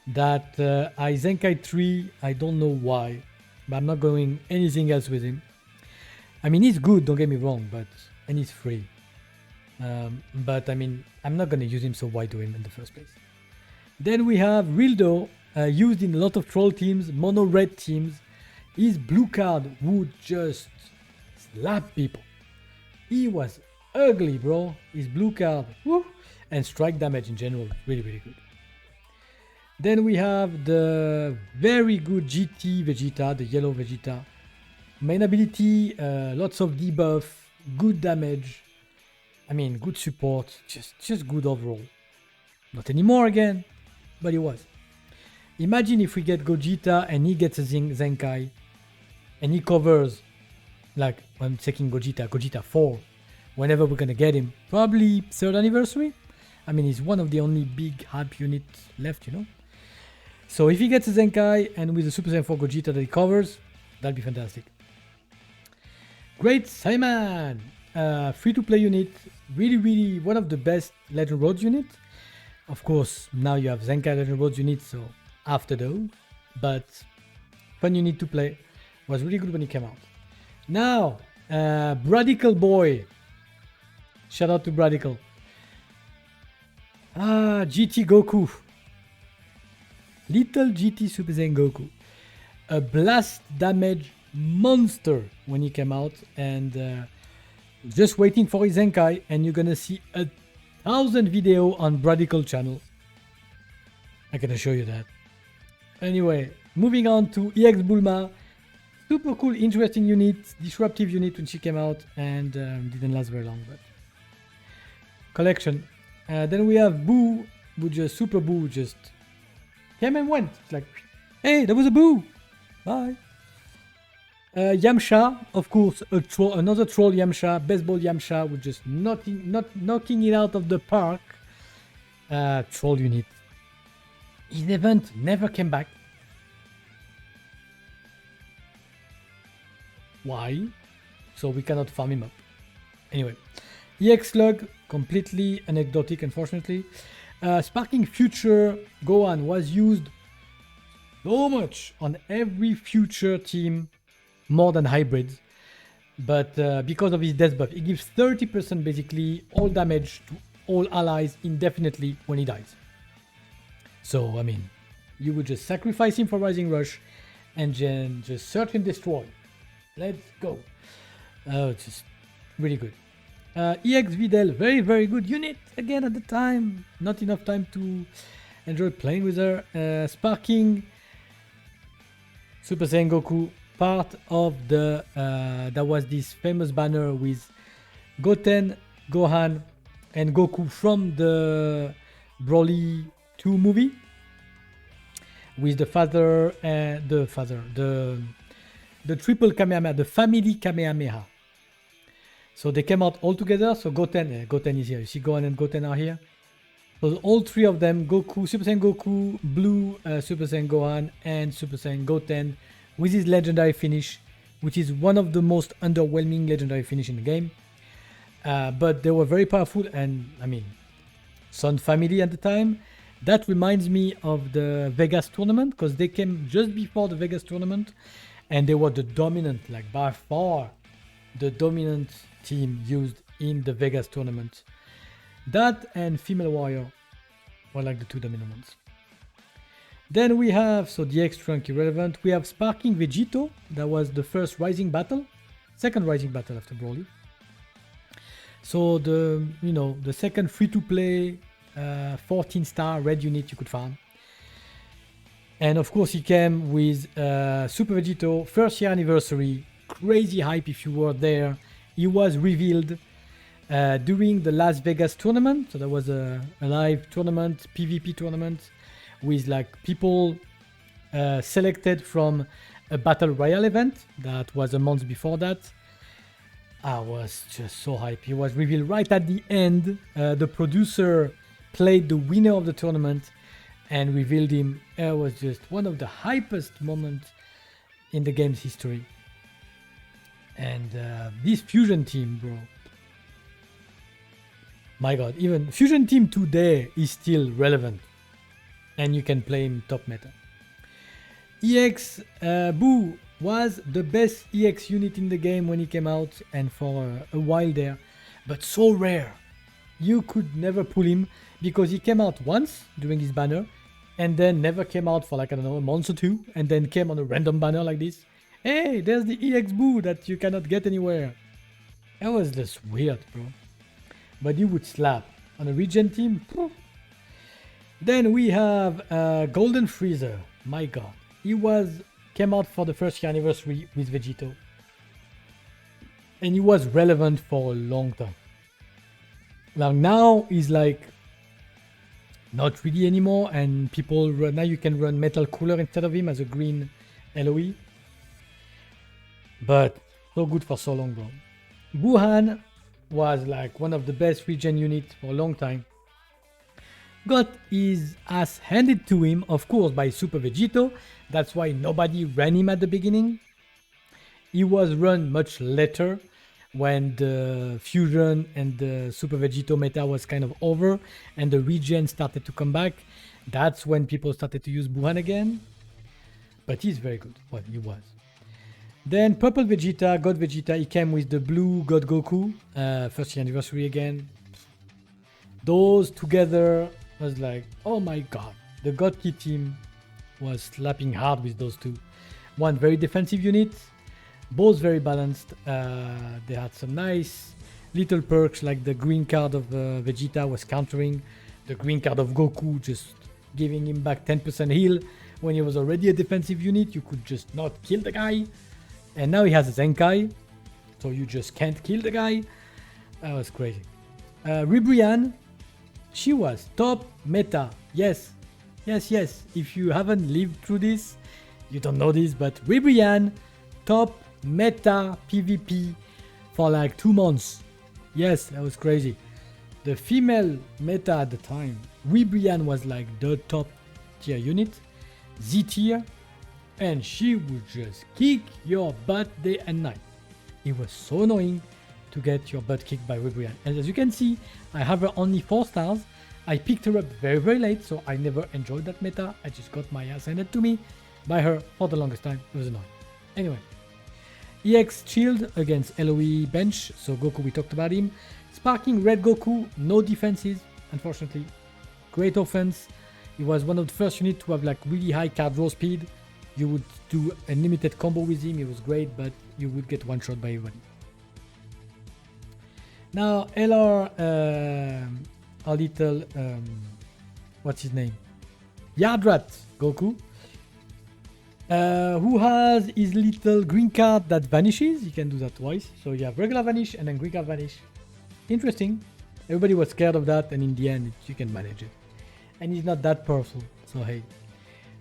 that I Zenkai 3. I don't know why, but I'm not going anything else with him. I mean, he's good, don't get me wrong, and he's free. But I mean, I'm not going to use him, so why do him in the first place? Then we have Rildo, used in a lot of troll teams, mono red teams. His blue card would just slap people. He was ugly, bro. His blue card, woo, and strike damage in general, really, really good. Then we have the very good GT Vegeta, the yellow Vegeta. Main ability, lots of debuff, good damage. I mean, good support, just good overall. Not anymore again, but he was. Imagine if we get Gogeta and he gets a Zenkai, and he covers, like, I'm taking Gogeta 4, whenever we're gonna get him, probably 3rd anniversary. I mean, he's one of the only big hype units left, you know. So if he gets a Zenkai and with the Super Saiyan 4 Gogeta that he covers, that'd be fantastic. Great Saiyaman, free-to-play unit, really one of the best Legend Roads units. Of course, now you have Zenkai Legend Roads units, so after those, but fun unit to play. Was really good when he came out. Now, Bradical Boy. Shout out to Bradical. GT Goku. Little GT Super Saiyan Goku. A blast damage monster when he came out, and just waiting for his Zenkai, and you're gonna see 1,000 video on Bradical channel. I can assure you that. Anyway, moving on to EX Bulma. Super cool, interesting unit, disruptive unit when she came out, and didn't last very long, but collection. Then we have Boo, which is Super Boo, just came and went. It's like, hey, there was a Boo. Bye. Yamcha, of course, another troll Yamcha, baseball Yamcha, with just knocking it out of the park. Troll unit. His event never came back. Why? So we cannot farm him up. Anyway, EX Slug, completely anecdotic, unfortunately. Sparking Future Gohan was used so much on every future team, more than hybrids. But because of his death buff, it gives 30% basically all damage to all allies indefinitely when he dies. So, I mean, you would just sacrifice him for Rising Rush and then just search and destroy. Let's go. Just really good. EX Videl, very good unit. Again, at the time, not enough time to enjoyed playing with her. Sparking Super Saiyan Goku, part of the there was this famous banner with Goten, Gohan, and Goku from the Broly 2 movie with the triple Kamehameha, the family Kamehameha. So they came out all together. So Goten is here. You see Gohan and Goten are here. So all three of them, Goku, Super Saiyan Goku, Blue, Super Saiyan Gohan, and Super Saiyan Goten, with his legendary finish, which is one of the most underwhelming legendary finish in the game. But they were very powerful, and I mean, Sun Family at the time. That reminds me of the Vegas tournament, because they came just before the Vegas tournament, and they were the dominant, like by far, the dominant team used in the Vegas tournament. That and Female Warrior were like the two dominant ones. Then we have, so the X Trunk irrelevant, we have Sparking Vegito. That was the first Rising Battle, second Rising Battle after Broly. So the second free-to-play 14-star red unit you could find. And of course he came with Super Vegito, first year anniversary, crazy hype if you were there. He was revealed during the Las Vegas tournament. So there was a live tournament, PvP tournament, with like people selected from a Battle Royale event that was a month before that. I was just so hyped. He was revealed right at the end. The producer played the winner of the tournament and revealed him. It was just one of the hypest moments in the game's history. And this Fusion team, bro. My god, even Fusion team today is still relevant. And you can play him top meta. EX Boo was the best EX unit in the game when he came out, and for a while there, but so rare. You could never pull him because he came out once during his banner and then never came out for like, I don't know, a month or two, and then came on a random banner like this. Hey, there's the EX Boo that you cannot get anywhere. That was just weird, bro. But he would slap on a regen team. Then we have Golden Freezer. My god. He came out for the first year anniversary with Vegito. And he was relevant for a long time. Now he's like not really anymore, and now you can run Metal Cooler instead of him as a green LOE. But so good for so long, bro. Buhan was like one of the best regen units for a long time. Got his ass handed to him, of course, by Super Vegito. That's why nobody ran him at the beginning. He was run much later when the Fusion and the Super Vegito meta was kind of over and the regen started to come back. That's when people started to use Buhan again. But he's very good. Well, he was. Then Purple Vegeta, God Vegeta, he came with the blue God Goku. First year anniversary again. Those together was like, oh my god. The God Key team was slapping hard with those two. One very defensive unit. Both very balanced. They had some nice little perks, like the green card of Vegeta was countering the green card of Goku, just giving him back 10% heal when he was already a defensive unit. You could just not kill the guy. And now he has a Zenkai, so you just can't kill the guy. That was crazy. Ribrianne, she was top meta. Yes. If you haven't lived through this, you don't know this, but Ribrianne, top meta PvP for like 2 months. Yes, that was crazy. The female meta at the time, Ribrianne was like the top tier unit, Z tier, and she would just kick your butt day and night. It was so annoying to get your butt kicked by Ribrianne. And as you can see, I have her only 4 stars. I picked her up very, very late, so I never enjoyed that meta. I just got my ass handed to me by her for the longest time. It was annoying. Anyway, EX Shield against LOE bench, so Goku, we talked about him. Sparking Red Goku, no defenses, unfortunately. Great offense. He was one of the first units to have like really high card draw speed. You would do a limited combo with him, it was great, but you would get one shot by everybody. Now LR, our little, what's his name? Yardrat Goku. Who has his little green card that vanishes. You can do that twice. So you have regular vanish and then green card vanish. Interesting. Everybody was scared of that, and in the end, you can manage it. And he's not that powerful. So hey.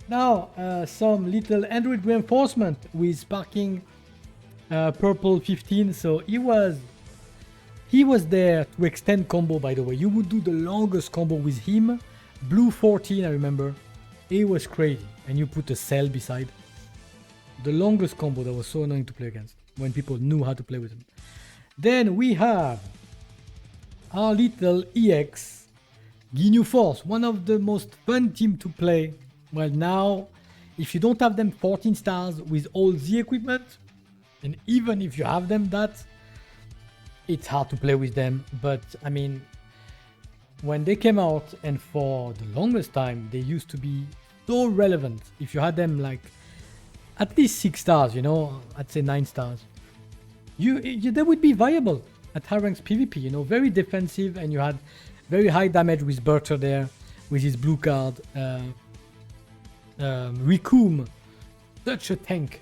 Now, some little Android reinforcement with sparking purple 15. So he was there to extend combo, by the way. You would do the longest combo with him. Blue 14, I remember. It was crazy. And you put a cell beside. The longest combo that was so annoying to play against when people knew how to play with him. Then we have our little EX Ginyu Force, one of the most fun team to play. Well, now, if you don't have them 14 stars with all the equipment, and even if you have them that, it's hard to play with them. But I mean, when they came out, and for the longest time, they used to be so relevant. If you had them like at least 6 stars, you know, I'd say 9 stars, they would be viable at high ranks PvP, you know, very defensive, and you had very high damage with Berter there, with his blue card. Rikum, such a tank.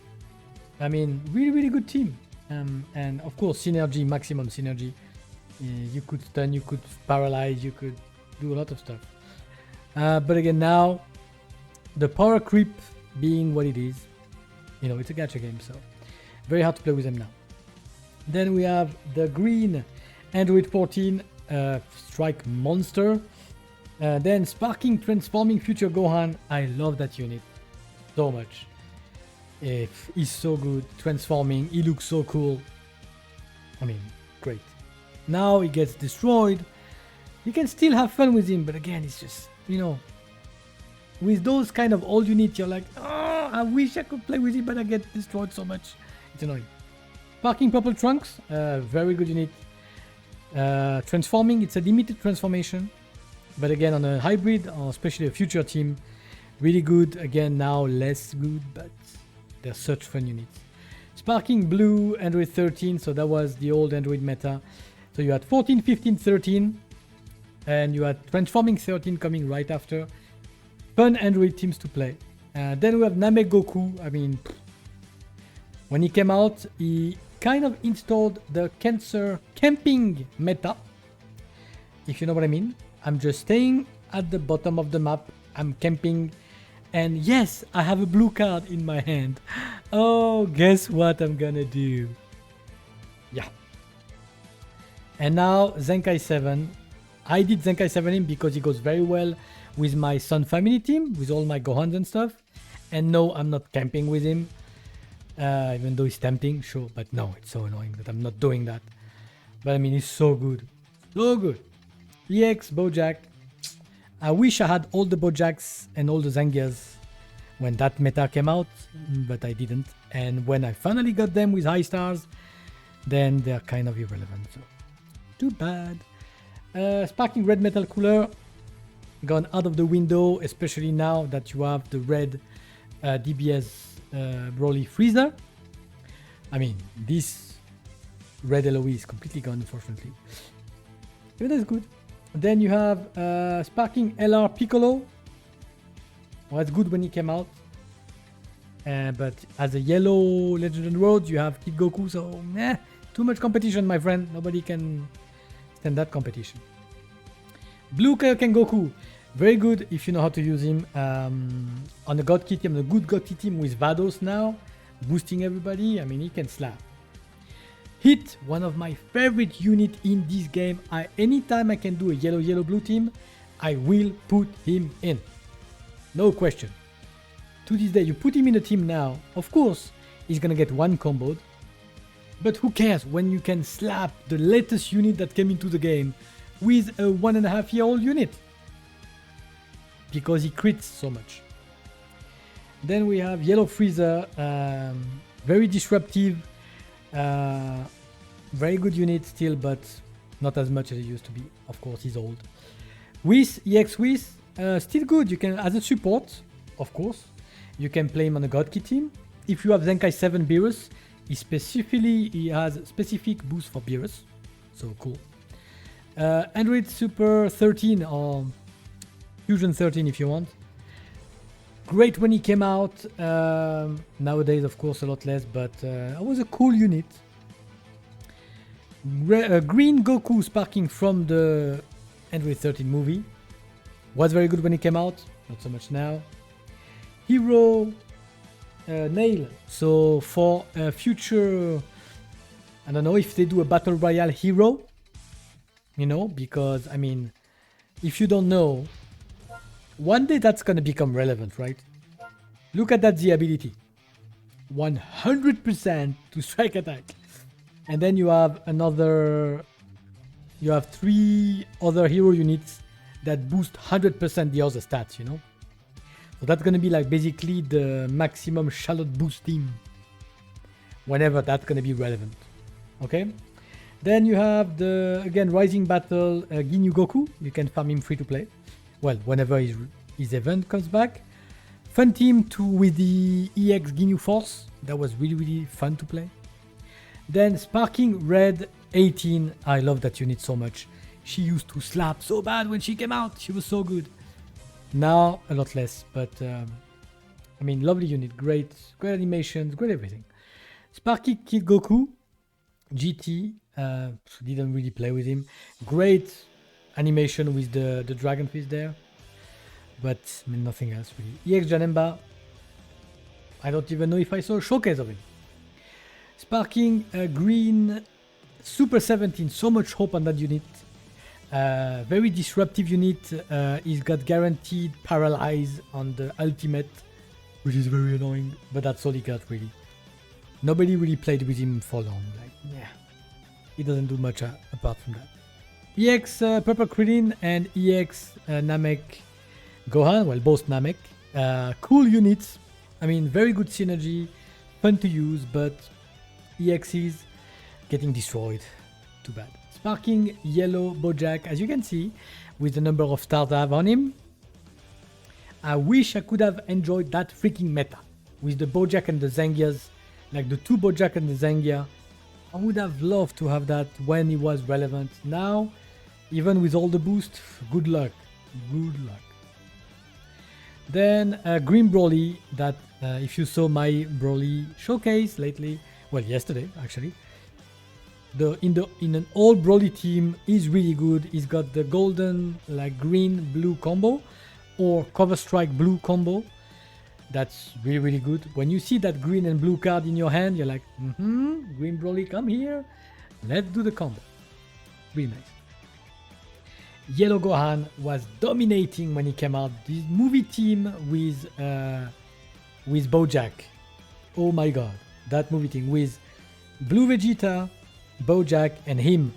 I mean, really good team. And of course, synergy, maximum synergy. You could stun, you could paralyze, you could do a lot of stuff. But again, now, the power creep being what it is, you know, it's a gacha game, so very hard to play with them now. Then we have the green Android 14 Strike Monster. Then Sparking Transforming Future Gohan. I love that unit so much. He's so good. Transforming. He looks so cool. I mean, great. Now he gets destroyed. You can still have fun with him, but again, it's just, you know, with those kind of old units, you're like, oh, I wish I could play with it, but I get destroyed so much. It's annoying. Sparking Purple Trunks. Very good unit. Transforming. It's a limited transformation. But again, on a hybrid, or especially a future team, really good. Again, now less good, but they're such fun units. Sparking Blue, Android 13, so that was the old Android meta. So you had 14, 15, 13, and you had Transforming 13 coming right after. Fun Android teams to play. Then we have Namek Goku. I mean, when he came out, he kind of installed the cancer camping meta, if you know what I mean. I'm just staying at the bottom of the map. I'm camping. And yes, I have a blue card in my hand. Oh, guess what I'm gonna do? Yeah. And now Zenkai 7. I did Zenkai 7 in because he goes very well with my Sun family team, with all my Gohans and stuff. And no, I'm not camping with him. Even though it's tempting, sure. But no, it's so annoying that I'm not doing that. But I mean, he's so good. So good. EX Bojack. I wish I had all the Bojacks and all the Zangias when that meta came out, but I didn't. And when I finally got them with high stars, then they're kind of irrelevant. So too bad. Sparking Red Metal Cooler gone out of the window, especially now that you have the red DBS Broly Freezer. I mean, this red LOE is completely gone, unfortunately. But that's good. Then you have Sparking LR Piccolo. Well, it's good when he came out. But as a yellow Legend on Road, you have Kid Goku, so too much competition, my friend. Nobody can stand that competition. Blue Kaioken Goku. Very good if you know how to use him. On the God Key team, the good God Key team with Vados now, boosting everybody. I mean, he can slap. Hit, one of my favorite unit in this game. Anytime I can do a yellow blue team, I will put him in. No question. To this day, you put him in a team now, of course, he's gonna get one comboed. But who cares when you can slap the latest unit that came into the game with a 1.5-year-old unit? Because he crits so much. Then we have Yellow Freezer, very disruptive. Very good unit still, but not as much as it used to be. Of course, he's old. Whis, EX Whis, still good. You can, as a support, of course, you can play him on a God Key team. If you have Zenkai 7 Beerus, he has specific boost for Beerus. So cool. Android Super 13 or Fusion 13 if you want. Great when he came out. Nowadays, of course, a lot less, but it was a cool unit. Green Goku sparking from the Android 13 movie. Was very good when he came out, not so much now. Hero Nail. So for future, I don't know if they do a Battle Royale hero, you know, because I mean, if you don't know, one day that's gonna become relevant, right? Look at that Z ability. 100% to strike attack. And then you have another, you have 3 other hero units that boost 100% the other stats, you know? So that's gonna be like basically the maximum shallot boost team. Whenever that's gonna be relevant. Okay? Then you have the, again, Rising Battle Ginyu Goku. You can farm him free to play. Well, whenever his event comes back. Fun team with the EX Ginyu Force. That was really, really fun to play. Then Sparking Red 18. I love that unit so much. She used to slap so bad when she came out. She was so good. Now, a lot less. But, I mean, lovely unit. Great animations. Great everything. Sparky Kid Goku. GT. Didn't really play with him. Great animation with the Dragon Fist there. But, I mean, nothing else really. EX Janemba. I don't even know if I saw a showcase of him. Sparking Green Super 17. So much hope on that unit. Very disruptive unit. He's got guaranteed paralyze on the ultimate, which is very annoying. But that's all he got really. Nobody really played with him for long. Like, yeah, he doesn't do much apart from that. EX Purple Krillin and EX Namek Gohan. Well, both Namek. Cool units. I mean, very good synergy. Fun to use, but EXs getting destroyed. Too bad. Sparking Yellow Bojack, as you can see, with the number of stars I have on him. I wish I could have enjoyed that freaking meta with the Bojack and the Zangias, like the 2 Bojack and the Zangia. I would have loved to have that when it was relevant. Now, even with all the boost, good luck. Good luck. Then Green Broly, that if you saw my Broly showcase lately, well, yesterday actually, in an old Broly team is really good. He's got the golden like green blue combo or cover strike blue combo. That's really, really good. When you see that green and blue card in your hand, you're like, Green Broly, come here. Let's do the combo. Really nice. Yellow Gohan was dominating when he came out. This movie team with Bojack. Oh my god. That movie team with Blue Vegeta, Bojack, and him.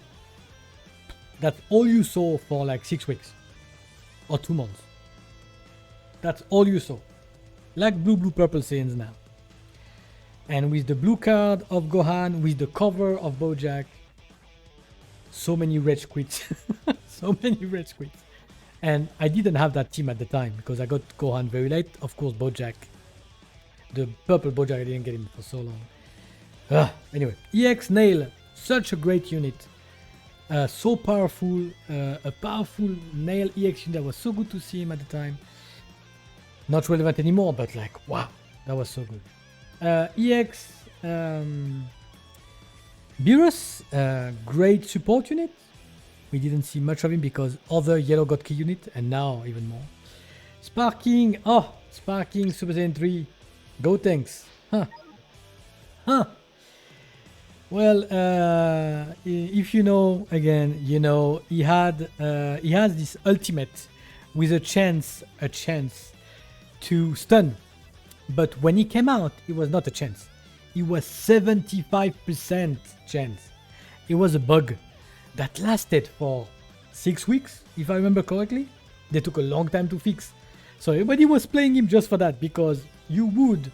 That's all you saw for like 6 weeks. Or 2 months. That's all you saw. Like blue, purple Saiyans now. And with the blue card of Gohan, with the cover of Bojack. So many rage quits. So many rage quits. And I didn't have that team at the time because I got Gohan very late. Of course, Bojack. The purple Bojack, I didn't get him for so long. Anyway, EX Nail. Such a great unit. So powerful. A powerful Nail EX unit. That was so good to see him at the time. Not relevant anymore, but like, wow. That was so good. EX Beerus. Great support unit. We didn't see much of him because other yellow got key unit, and now even more. Sparking. Sparking Super Saiyan 3. Go tanks. Well, if you know, again, you know, he has this ultimate with a chance to stun. But when he came out, it was not a chance. It was 75% chance. It was a bug that lasted for 6 weeks, if I remember correctly. They took a long time to fix. So everybody was playing him just for that, because you would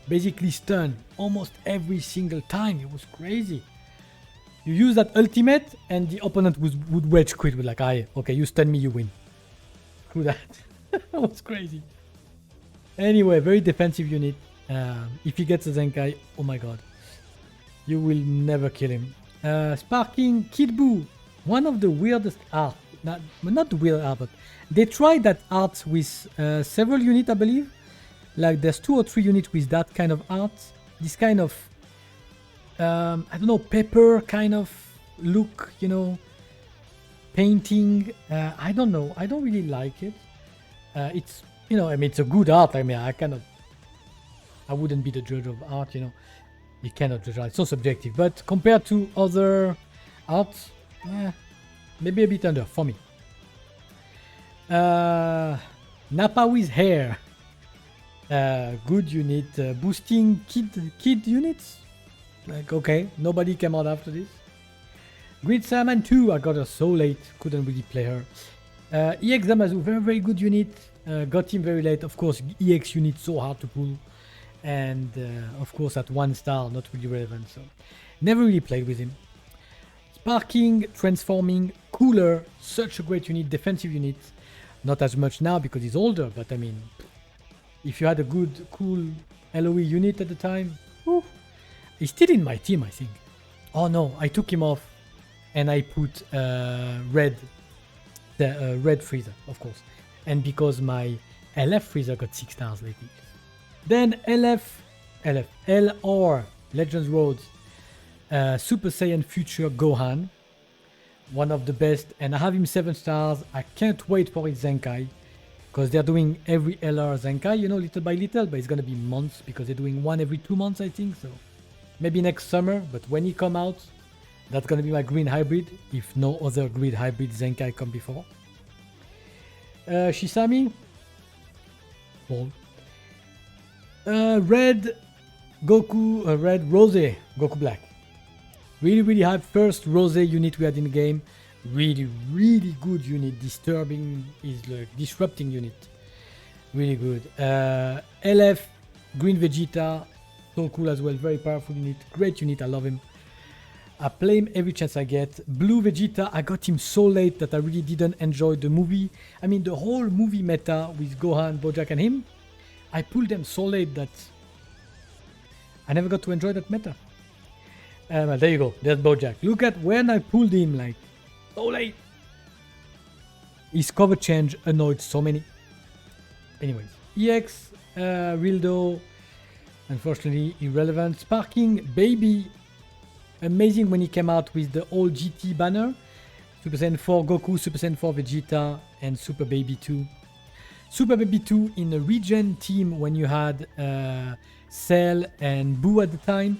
basically stun almost every single time. It was crazy. You use that ultimate and the opponent would rage quit with like, okay, you stun me, you win. Through that. That was crazy. Anyway, very defensive unit. If he gets a Zenkai, oh my god. You will never kill him. Sparking Kid Buu. One of the weirdest art. Not the weird art, but they tried that art with several units, I believe. Like there's 2 or 3 units with that kind of art. This kind of, I don't know, paper kind of look, you know, painting. I don't know. I don't really like it. It's, you know, I mean, it's a good art. I mean, I wouldn't be the judge of art, you know. You cannot judge art. It's so subjective. But compared to other art, maybe a bit under for me. Nappa with hair. Good unit. Boosting kid units. Like, okay, nobody came out after this. Grid Salmon 2, I got her so late, couldn't really play her. EX Zamazu, very good unit. Got him very late. Of course, EX unit so hard to pull. And of course, at 1 star, not really relevant. So, never really played with him. Sparking, Transforming, Cooler, such a great unit, defensive unit. Not as much now because he's older, but I mean, if you had a good, cool LOE unit at the time, whew, he's still in my team, I think. Oh no, I took him off and I put red freezer, of course. And because my LF freezer got 6 stars lately. Then LR, Legends Roads, Super Saiyan Future Gohan. One of the best, and I have him 7 stars. I can't wait for his Zenkai, because they're doing every LR Zenkai, you know, little by little, but it's gonna be months, because they're doing one every 2 months, I think, so maybe next summer, but when he come out, that's gonna be my green hybrid, if no other green hybrid Zenkai come before. Shisami, well, red Goku, red Rose, Goku Black. Really hype. First Rose unit we had in the game. Really good unit. Disturbing is like disrupting unit. Really good. LF Green Vegeta. So cool as well. Very powerful unit. Great unit. I love him. I play him every chance I get. Blue Vegeta. I got him so late that I really didn't enjoy the movie. I mean the whole movie meta with Gohan, Bojack and him. I pulled them so late that I never got to enjoy that meta. Well, there you go. There's Bojack. Look at when I pulled him, like, so late. His cover change annoyed so many. Anyways, EX, Rildo, unfortunately irrelevant. Sparking, Baby, amazing when he came out with the old GT banner. Super Saiyan 4 Goku, Super Saiyan 4 Vegeta, and Super Baby 2. Super Baby 2 in a regen team when you had Cell and Boo at the time.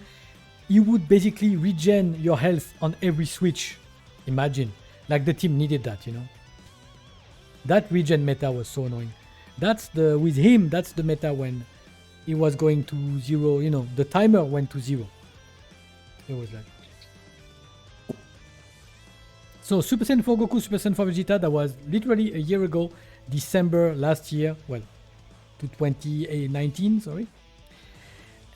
You would basically regen your health on every switch. Imagine. Like the team needed that, you know. That regen meta was so annoying. With him, that's the meta when he was going to 0, you know, the timer went to 0. It was like. So Super Saiyan 4 Goku, Super Saiyan 4 Vegeta, that was literally a year ago, December last year, well, to 2019, sorry.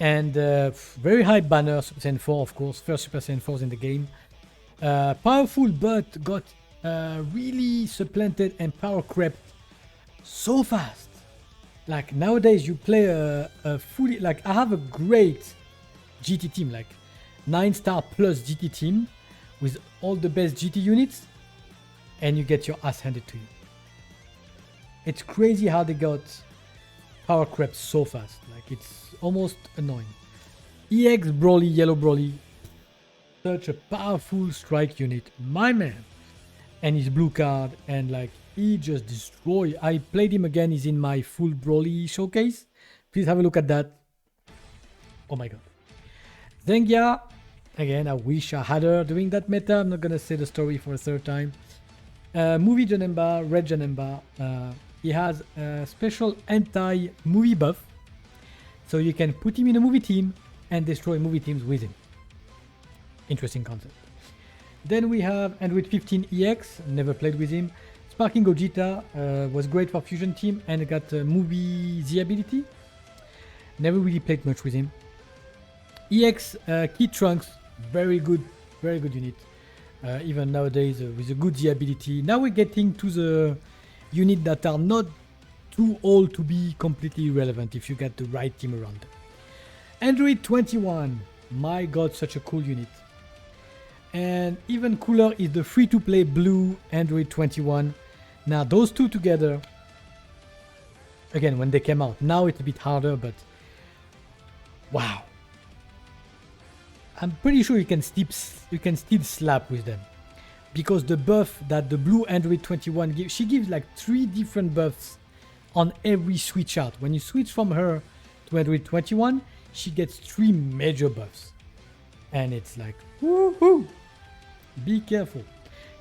And very high banner, Super Saiyan 4, of course. First Super Saiyan 4s in the game. Powerful, but got really supplanted and power crept so fast. Like nowadays, you play a fully... Like I have a great GT team, like 9-star plus GT team with all the best GT units, and you get your ass handed to you. It's crazy how they got power crept so fast. Like it's almost annoying. EX Broly, Yellow Broly, such a powerful strike unit, my man. And his blue card, and like he just destroyed. I played him again. He's in my full Broly showcase. Please have a look at that. Oh my god. Zengia, again, I wish I had her doing that meta. I'm not gonna say the story for a 3rd time. Movie Janemba, Red Janemba. He has a special anti-movie buff. So you can put him in a movie team and destroy movie teams with him. Interesting concept. Then we have Android 15 EX, never played with him. Sparking Gogeta was great for Fusion team and got movie Z ability. Never really played much with him. EX Kid Trunks, very good unit. Even nowadays with a good Z ability. Now we're getting to the units that are not too old to be completely irrelevant if you get the right team around them. Android 21, my god, such a cool unit. And even cooler is the free-to-play blue Android 21. Now those two together again, when they came out. Now it's a bit harder, but wow. I'm pretty sure you can still slap with them. Because the buff that the blue Android 21 gives, she gives like 3 different buffs on every switch out. When you switch from her to Android 21, she gets 3 major buffs. And it's like, woohoo! Be careful.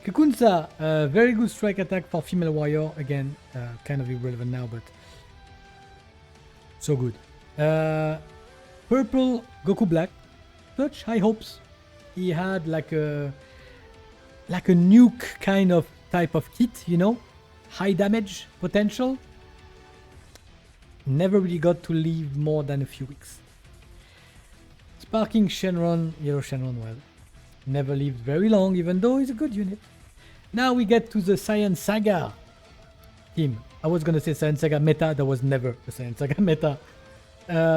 Kakunsa, very good strike attack for female warrior. Again, kind of irrelevant now, but so good. Purple Goku Black. Such high hopes. He had like a nuke kind of type of kit, you know, high damage potential. Never really got to live more than a few weeks. Sparking Shenron, Yellow Shenron, well, never lived very long, even though he's a good unit. Now we get to the Saiyan Saga team. I was gonna say Saiyan Saga meta, there was never a Saiyan Saga meta.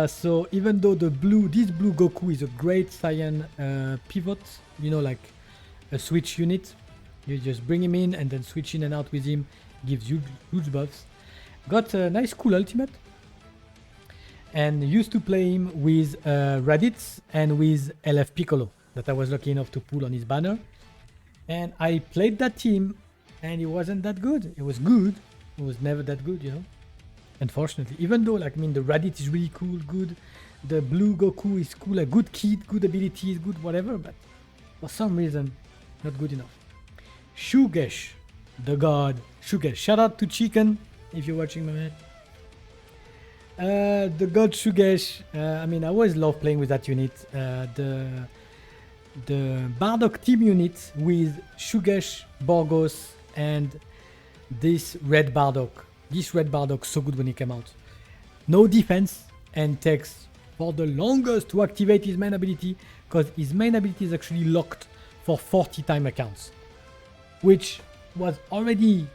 So even though this blue Goku is a great Saiyan pivot, you know, like a switch unit, you just bring him in and then switch in and out with him, gives you huge buffs. Got a nice cool ultimate, and used to play him with Raditz and with LF Piccolo that I was lucky enough to pull on his banner. And I played that team and it wasn't that good. It was good, it was never that good, you know, unfortunately. Even though, like, I mean, the Raditz is really cool, good, the blue Goku is cool, a good kid, good abilities, good whatever, but for some reason not good enough. Shugesh, the god Shugesh. Shout out to Chicken if you're watching, my man. The god Shugesh. I mean, I always love playing with that unit. The Bardock team unit with Shugesh, Borgos, and this red Bardock. This red Bardock so good when he came out. No defense and takes for the longest to activate his main ability, because his main ability is actually locked for 40 time accounts, which was already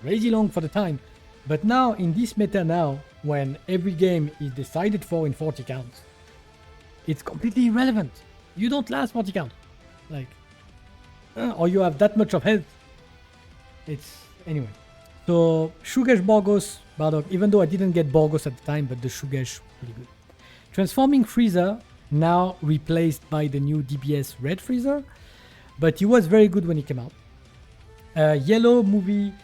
crazy long for the time. But now in this meta now, when every game is decided for in 40 counts, it's completely irrelevant. You don't last 40 count, like, or you have that much of health. It's anyway. So Shugesh, Borgos, Bardock. Even though I didn't get Borgos at the time, but the Shugesh pretty good. Transforming Freezer, now replaced by the new DBS Red Freezer, but he was very good when he came out. Yellow movie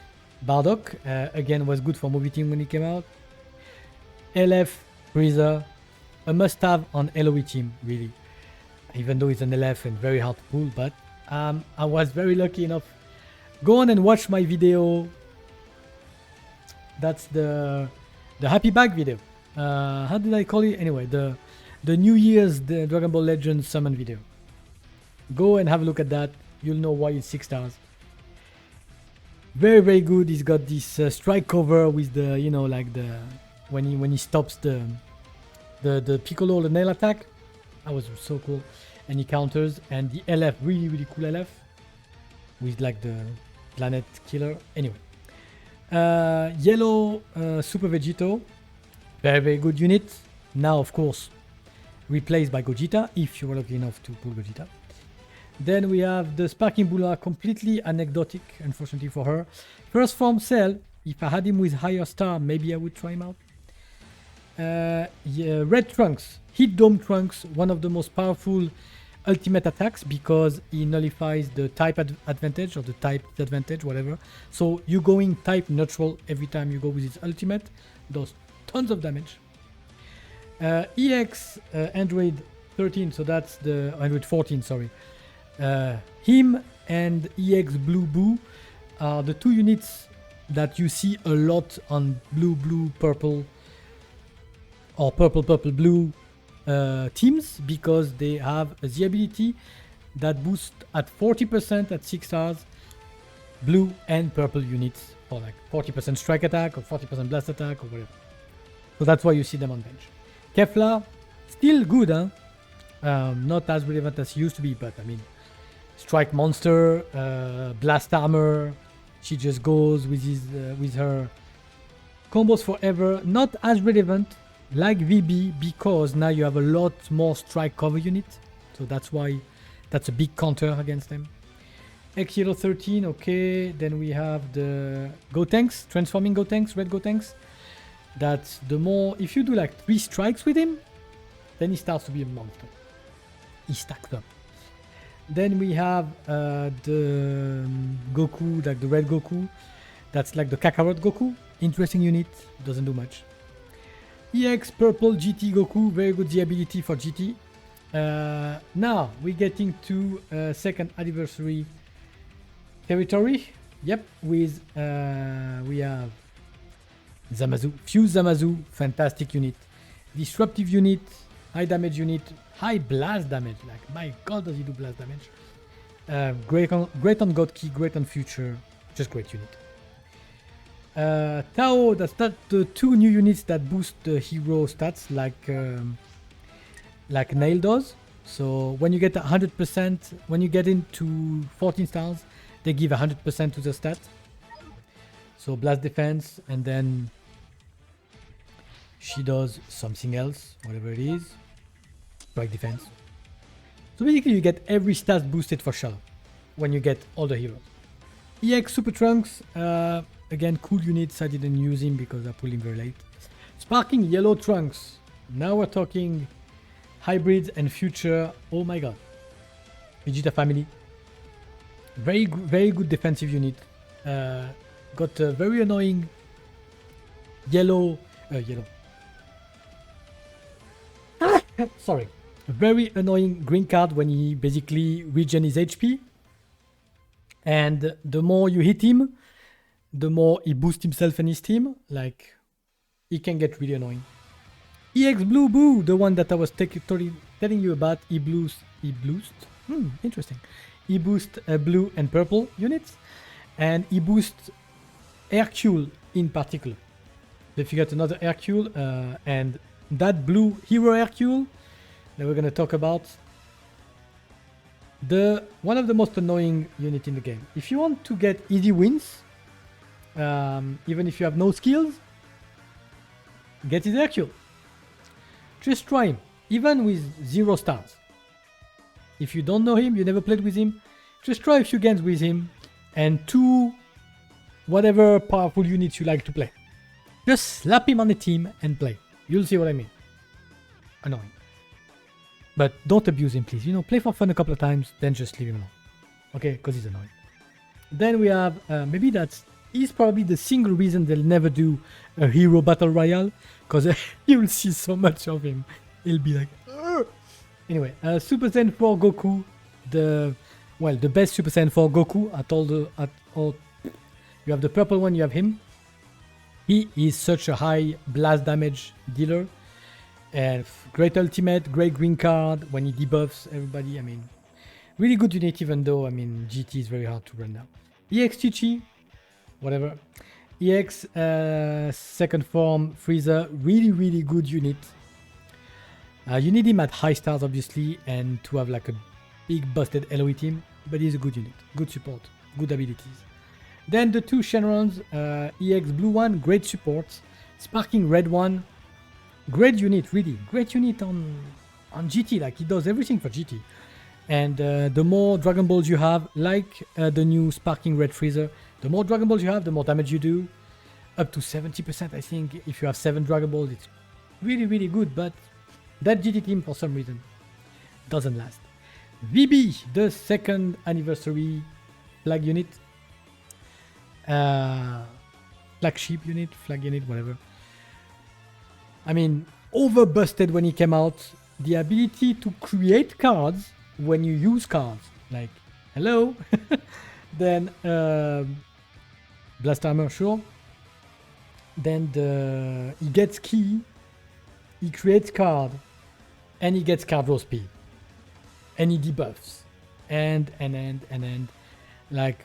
Bardock, again, was good for movie team when he came out. LF Freezer, a must-have on LOE team, really. Even though it's an LF and very hard to pull, but I was very lucky enough. Go on and watch my video. That's the Happy Bag video. How did I call it? Anyway, the New Year's the Dragon Ball Legends summon video. Go and have a look at that. You'll know why it's 6 stars. Very, very good. He's got this strike cover with the, you know, like the when he stops the Piccolo, the nail attack. That was so cool. And he counters, and the LF, really, really cool LF with like the planet killer. Anyway, yellow Super Vegito, very, very good unit. Now, of course, replaced by Gogeta, if you were lucky enough to pull Gogeta. Then we have the Sparking Bula, completely anecdotic, unfortunately for her. First form Cell, if I had him with higher star, maybe I would try him out. Yeah, Red Trunks, Heat Dome Trunks, one of the most powerful ultimate attacks because he nullifies the type advantage or the type disadvantage, whatever. So you're going type neutral every time you go with his ultimate, does tons of damage. EX Android 13, so that's the Android 14, sorry. Him and EX Blue Boo are the 2 units that you see a lot on blue, blue, purple, or purple, purple, blue teams, because they have the ability that boosts at 40% at 6 stars blue and purple units, or like 40% strike attack or 40% blast attack or whatever. So that's why you see them on bench. Kefla, still good, huh? Not as relevant as he used to be, but I mean, strike monster, blast armor. She just goes with his with her combos forever. Not as relevant like VB, because now you have a lot more strike cover unit, so that's why that's a big counter against them. X0 13, okay. Then we have the Gotenks, transforming Gotenks, red Gotenks. that the more, if you do like 3 strikes with him, then he starts to be a monster. He stacks up. Then we have the Goku, like the red Goku. That's like the Kakarot Goku. Interesting unit, doesn't do much. EX purple GT Goku, very good the ability for GT. Now we're getting to second anniversary territory. Yep, with we have Zamasu, Fuse Zamasu, fantastic unit. Disruptive unit, high damage unit, high blast damage. Like, my god, does he do blast damage? Great on God Key, great on Future, just great unit. Tao, that's not the 2 new units that boost the hero stats like Nail does. So when you get 100%, when you get into 14 stars, they give 100% to the stat. So blast defense, and then she does something else, whatever it is. Strike defense. So basically you get every stat boosted for Shadow when you get all the heroes. EX Super Trunks, again cool units, I didn't use him because I pulled him very late. Sparking Yellow Trunks, now we're talking hybrids and future, oh my god. Vegeta family, very good defensive unit. Got a very annoying yellow, sorry, a very annoying green card when he basically regen his HP, and the more you hit him, the more he boosts himself and his team. Like, he can get really annoying. EX Blue Boo, the one that I was telling you about, interesting. He boosts blue and purple units, and he boosts Hercule in particular. So if you get another Hercule, and that blue hero Hercule that we're gonna talk about, one of the most annoying unit in the game. If you want to get easy wins, even if you have no skills, get his Hercule. Just try him, even with 0 stars. If you don't know him, you never played with him, just try a few games with him and 2 whatever powerful units you like to play. Just slap him on the team and play. You'll see what I mean. Annoying. But don't abuse him, please. You know, play for fun a couple of times, then just leave him alone. Okay? Because he's annoying. Then we have, maybe he's probably the single reason they'll never do a hero battle royale, because you'll see so much of him. He'll be like, ugh. Anyway, Super Saiyan 4 Goku, the best Super Saiyan 4 Goku. You have the purple one, you have him. He is such a high blast damage dealer. And great ultimate, great green card when he debuffs everybody. I mean, really good unit, even though, I mean, GT is very hard to run now. EX Chi-Chi, whatever. EX second form Freezer, really good unit. You need him at high stars, obviously, and to have like a big busted LOE team, but he's a good unit, good support, good abilities. Then the 2 Shenrons, EX Blue one, great support. Sparking Red one, great unit, really great unit on GT. Like, he does everything for GT. And the more Dragon Balls you have, like the new Sparking Red Freezer, the more Dragon Balls you have, the more damage you do. Up to 70%, I think. If you have 7 Dragon Balls, it's really good. But that GT team, for some reason, doesn't last. VB, the second anniversary flag unit. Flagship unit, flag unit, whatever. I mean, over busted when he came out. The ability to create cards when you use cards. Like, hello. Then Blast Armor, sure. Then he gets key. He creates card. And he gets card draw speed. And he debuffs. And. Like,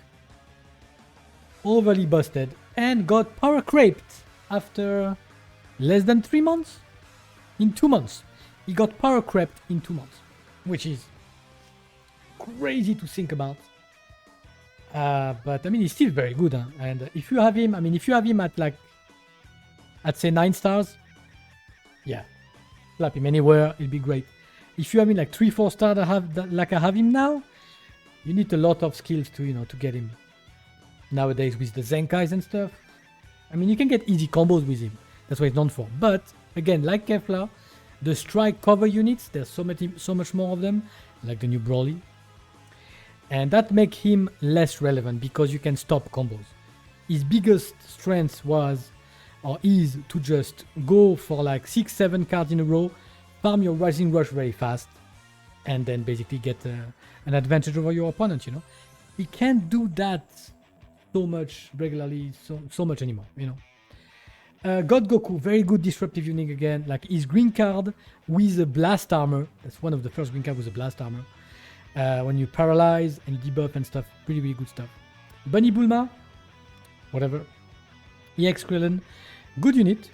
overly busted. And got power craped after less than 3 months? In 2 months. He got power crept in 2 months. Which is crazy to think about. But I mean, he's still very good. Huh? And if you have him, I mean, if you have him at like, I'd say 9 stars. Yeah. Slap him anywhere, it'll be great. If you have him like 3-4 stars, like I have him now, you need a lot of skills to, you know, to get him. Nowadays with the Zenkais and stuff. I mean, you can get easy combos with him. That's what it's known for. But again, like Kefla, the strike cover units, there's so much more of them, like the new Broly. And that makes him less relevant because you can stop combos. His biggest strength was, or is, to just go for like 6-7 cards in a row, farm your Rising Rush very fast, and then basically get an advantage over your opponent, you know. He can't do that so much regularly, so much anymore, you know. God Goku, very good disruptive unit again. Like his green card with a blast armor. That's one of the first green cards with a blast armor. When you paralyze and you debuff and stuff, really good stuff. Bunny Bulma, whatever. EX Krillin, good unit.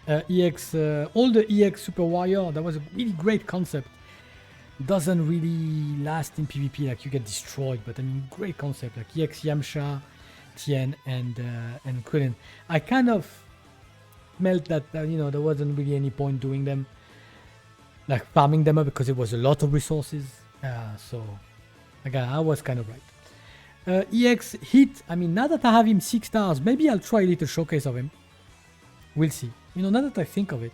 All the EX Super Warrior, that was a really great concept. Doesn't really last in PvP, like you get destroyed, but I mean, great concept, like EX Yamcha, Tien, and Krillin. I kind of smelt that, you know, there wasn't really any point doing them, like farming them up, because it was a lot of resources. So, again, I was kind of right. EX Hit, I mean, now that I have him 6 stars, maybe I'll try a little showcase of him. We'll see. You know, now that I think of it.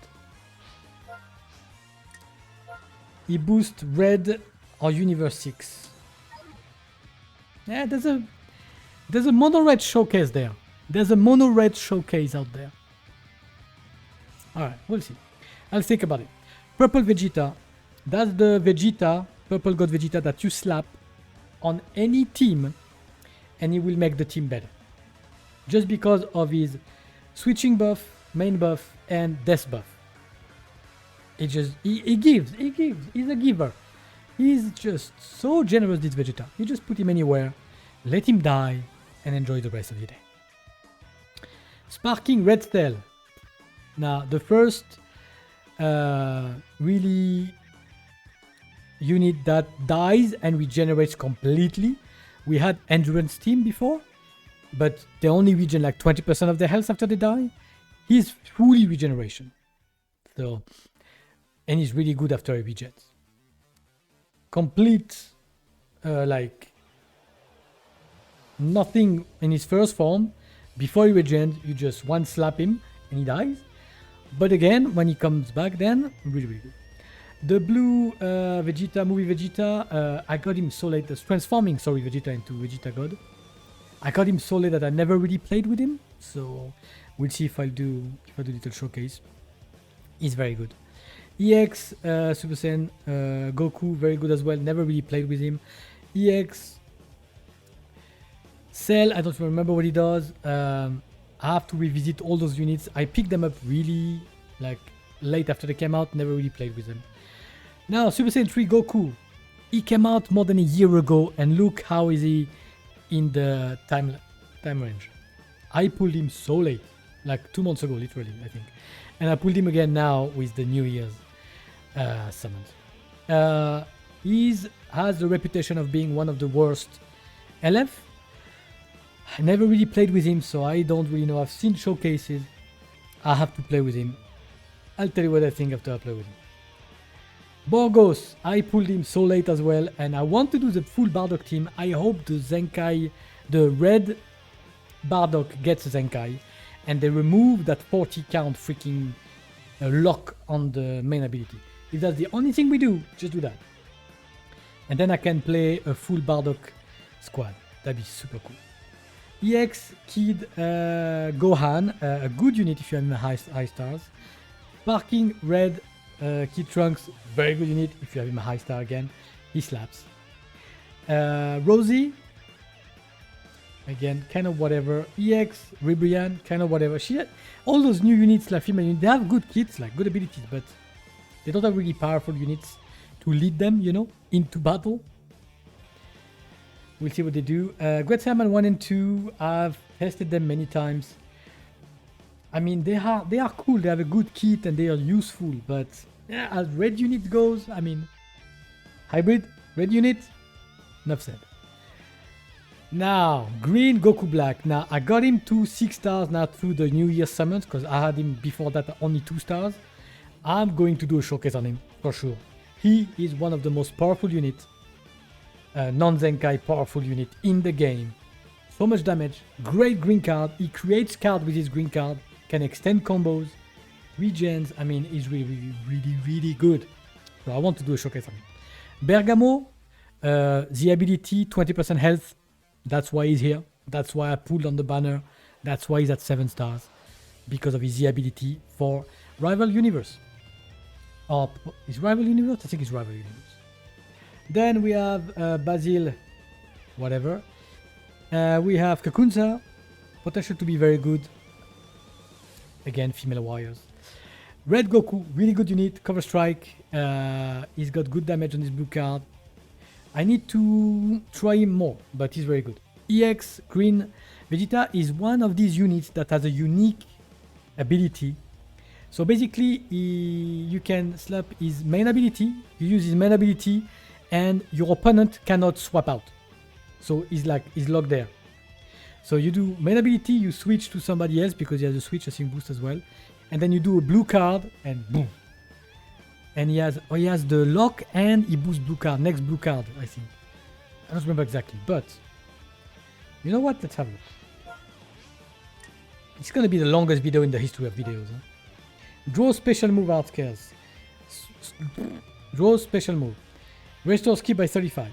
He boosts Red or Universe 6. Yeah, there's a mono red showcase there. There's a mono red showcase out there. Alright, we'll see. I'll think about it. Purple Vegeta. That's the Vegeta, Purple God Vegeta, that you slap on any team and he will make the team better. Just because of his switching buff, main buff, and death buff. He gives. He's a giver. He's just so generous, this Vegeta. You just put him anywhere, let him die, and enjoy the rest of your day. Sparking Red Steel. Now, the first really unit that dies and regenerates completely. We had Endurance Team before, but they only regen like 20% of their health after they die. He's fully regeneration. So, and he's really good after he regens. Complete, like, nothing in his first form. Before he regens, you just one slap him and he dies. But again, when he comes back, then really good. The blue Vegeta, movie Vegeta, I got him so late. Transforming, Vegeta into Vegeta God. I got him so late that I never really played with him. So we'll see if I do a little showcase. He's very good. EX Super Saiyan Goku, very good as well. Never really played with him. EX Cell, I don't remember what he does. I have to revisit all those units. I picked them up really like late after they came out. Never really played with them. Now Super Saiyan 3 Goku. He came out more than a year ago, and look how is he in the time range. I pulled him so late, like 2 months ago, literally, I think. And I pulled him again now with the New Year's summons. He has the reputation of being one of the worst LF. I never really played with him, so I don't really know. I've seen showcases. I have to play with him. I'll tell you what I think after I play with him. Borgos, I pulled him so late as well, and I want to do the full Bardock team. I hope the Zenkai, the red Bardock gets Zenkai, and they remove that 40 count freaking lock on the main ability. If that's the only thing we do, just do that. And then I can play a full Bardock squad. That'd be super cool. EX Kid Gohan, a good unit if you have high stars. Sparking Red Kid Trunks, very good unit if you have him a high star again. He slaps. Rosie, again, kind of whatever. EX Ribrian, kind of whatever. All those new units, like female units, they have good kits, like good abilities, but they don't have really powerful units to lead them, you know, into battle. We'll see what they do. Great Salmon 1 and 2, I've tested them many times. I mean, they are cool, they have a good kit and they are useful, but yeah, as red unit goes, I mean, hybrid, red unit, enough said. Now, Green Goku Black. Now, I got him to 6 stars now through the New Year summons, because I had him before that only 2 stars. I'm going to do a showcase on him, for sure. He is one of the most powerful units, non-Zenkai powerful unit in the game. So much damage, great green card. He creates card with his green card, can extend combos. Regens, I mean, is really good. So I want to do a showcase on him. Bergamo, the ability, 20% health. That's why he's here. That's why I pulled on the banner. That's why he's at 7 stars. Because of his Z ability for Rival Universe. Or is Rival Universe? I think it's Rival Universe. Then we have Basil, whatever. We have Kakunza, potential to be very good. Again, female warriors. Red Goku, really good unit, cover strike. He's got good damage on his blue card. I need to try him more, but he's very good. EX, green. Vegeta is one of these units that has a unique ability. So basically, you can slap his main ability, you use his main ability, and your opponent cannot swap out. So he's locked there. So you do main ability, you switch to somebody else because he has a switch, I think, boost as well. And then you do a blue card and boom. And he has the lock and he boosts blue card, next blue card, I think. I don't remember exactly, but you know what? Let's have a look. It's gonna be the longest video in the history of videos. Huh? Draw special move art scares. Draw special move. Restore skill by 35.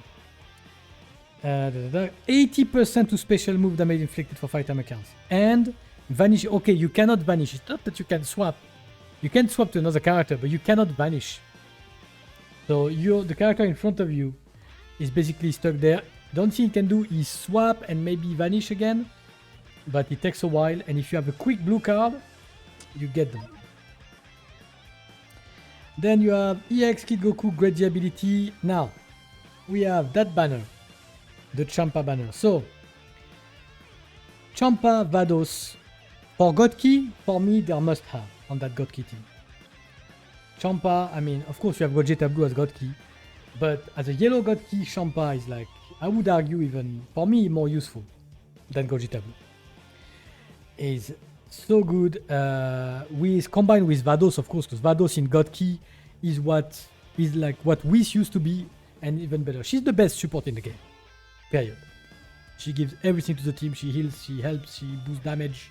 80% to special move damage inflicted for 5-time accounts. And vanish. Okay, you cannot vanish. It's not that you can swap. You can swap to another character, but you cannot vanish. So the character in front of you is basically stuck there. The only thing you can do is swap and maybe vanish again. But it takes a while. And if you have a quick blue card, you get them. Then you have EX Kid Goku, great G ability. Now, we have that banner. The Champa banner. So, Champa, Vados. For God Key, for me, they are must have on that God Key team. Champa, I mean, of course you have Gogeta Blue as God Key. But as a yellow God Key, Champa is like, I would argue even, for me, more useful than Gogeta Blue. Is so good combined with Vados, of course, because Vados in God Key is like what Whis used to be, and even better. She's the best support in the game. Period. She gives everything to the team. She heals, she helps, she boosts damage.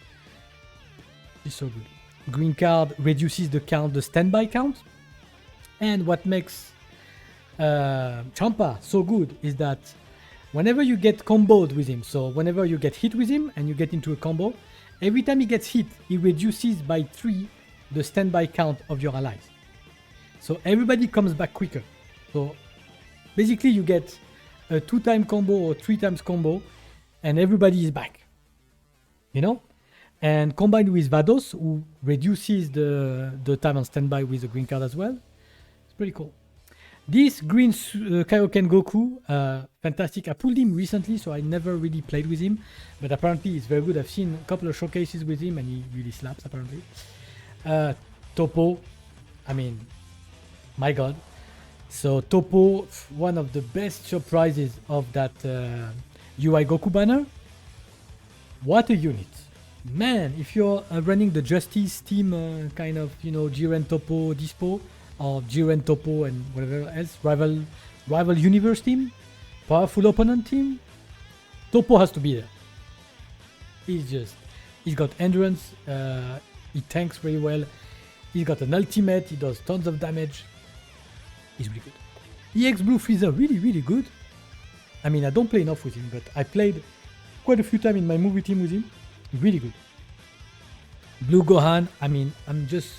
She's so good. Green card reduces the standby count. And what makes Champa so good is that whenever you get comboed with him, so whenever you get hit with him and you get into a combo, every time he gets hit, he reduces by 3 the standby count of your allies. So everybody comes back quicker. So basically you get a 2-time combo or 3 times combo and everybody is back. You know? And combined with Vados, who reduces the time on standby with the green card as well. It's pretty cool. This green Kaioken Goku, fantastic. I pulled him recently, so I never really played with him. But apparently he's very good. I've seen a couple of showcases with him and he really slaps, apparently. Topo, I mean, my god. So Topo, one of the best surprises of that UI Goku banner. What a unit. Man, if you're running the Justice team kind of, you know, Jiren Topo Dispo, or Jiren Topo and whatever else, rival universe team, powerful opponent team, Topo has to be there. He's got endurance, he tanks very well, he's got an ultimate, he does tons of damage. He's really good. EX Blue Freezer, really good. I mean, I don't play enough with him, but I played quite a few times in my movie team with him. Really good. Blue Gohan, I mean, I'm just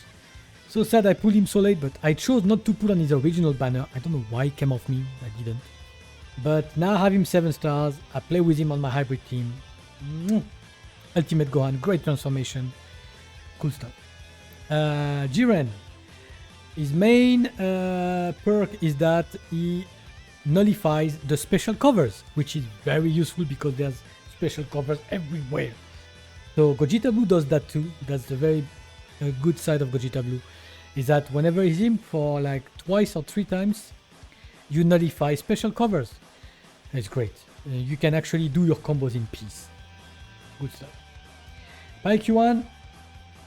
so sad I pulled him so late, but I chose not to put on his original banner. I don't know why it came off me, I didn't. But now I have him 7 stars. I play with him on my hybrid team. Ultimate Gohan, great transformation. Cool stuff. Jiren. His main perk is that he nullifies the special covers, which is very useful because there's special covers everywhere. So Gogeta Blue does that too. That's the very good side of Gogeta Blue, is that whenever he's in for like 2 or 3 times, you nullify special covers. It's great. You can actually do your combos in peace. Good stuff. Paikuan,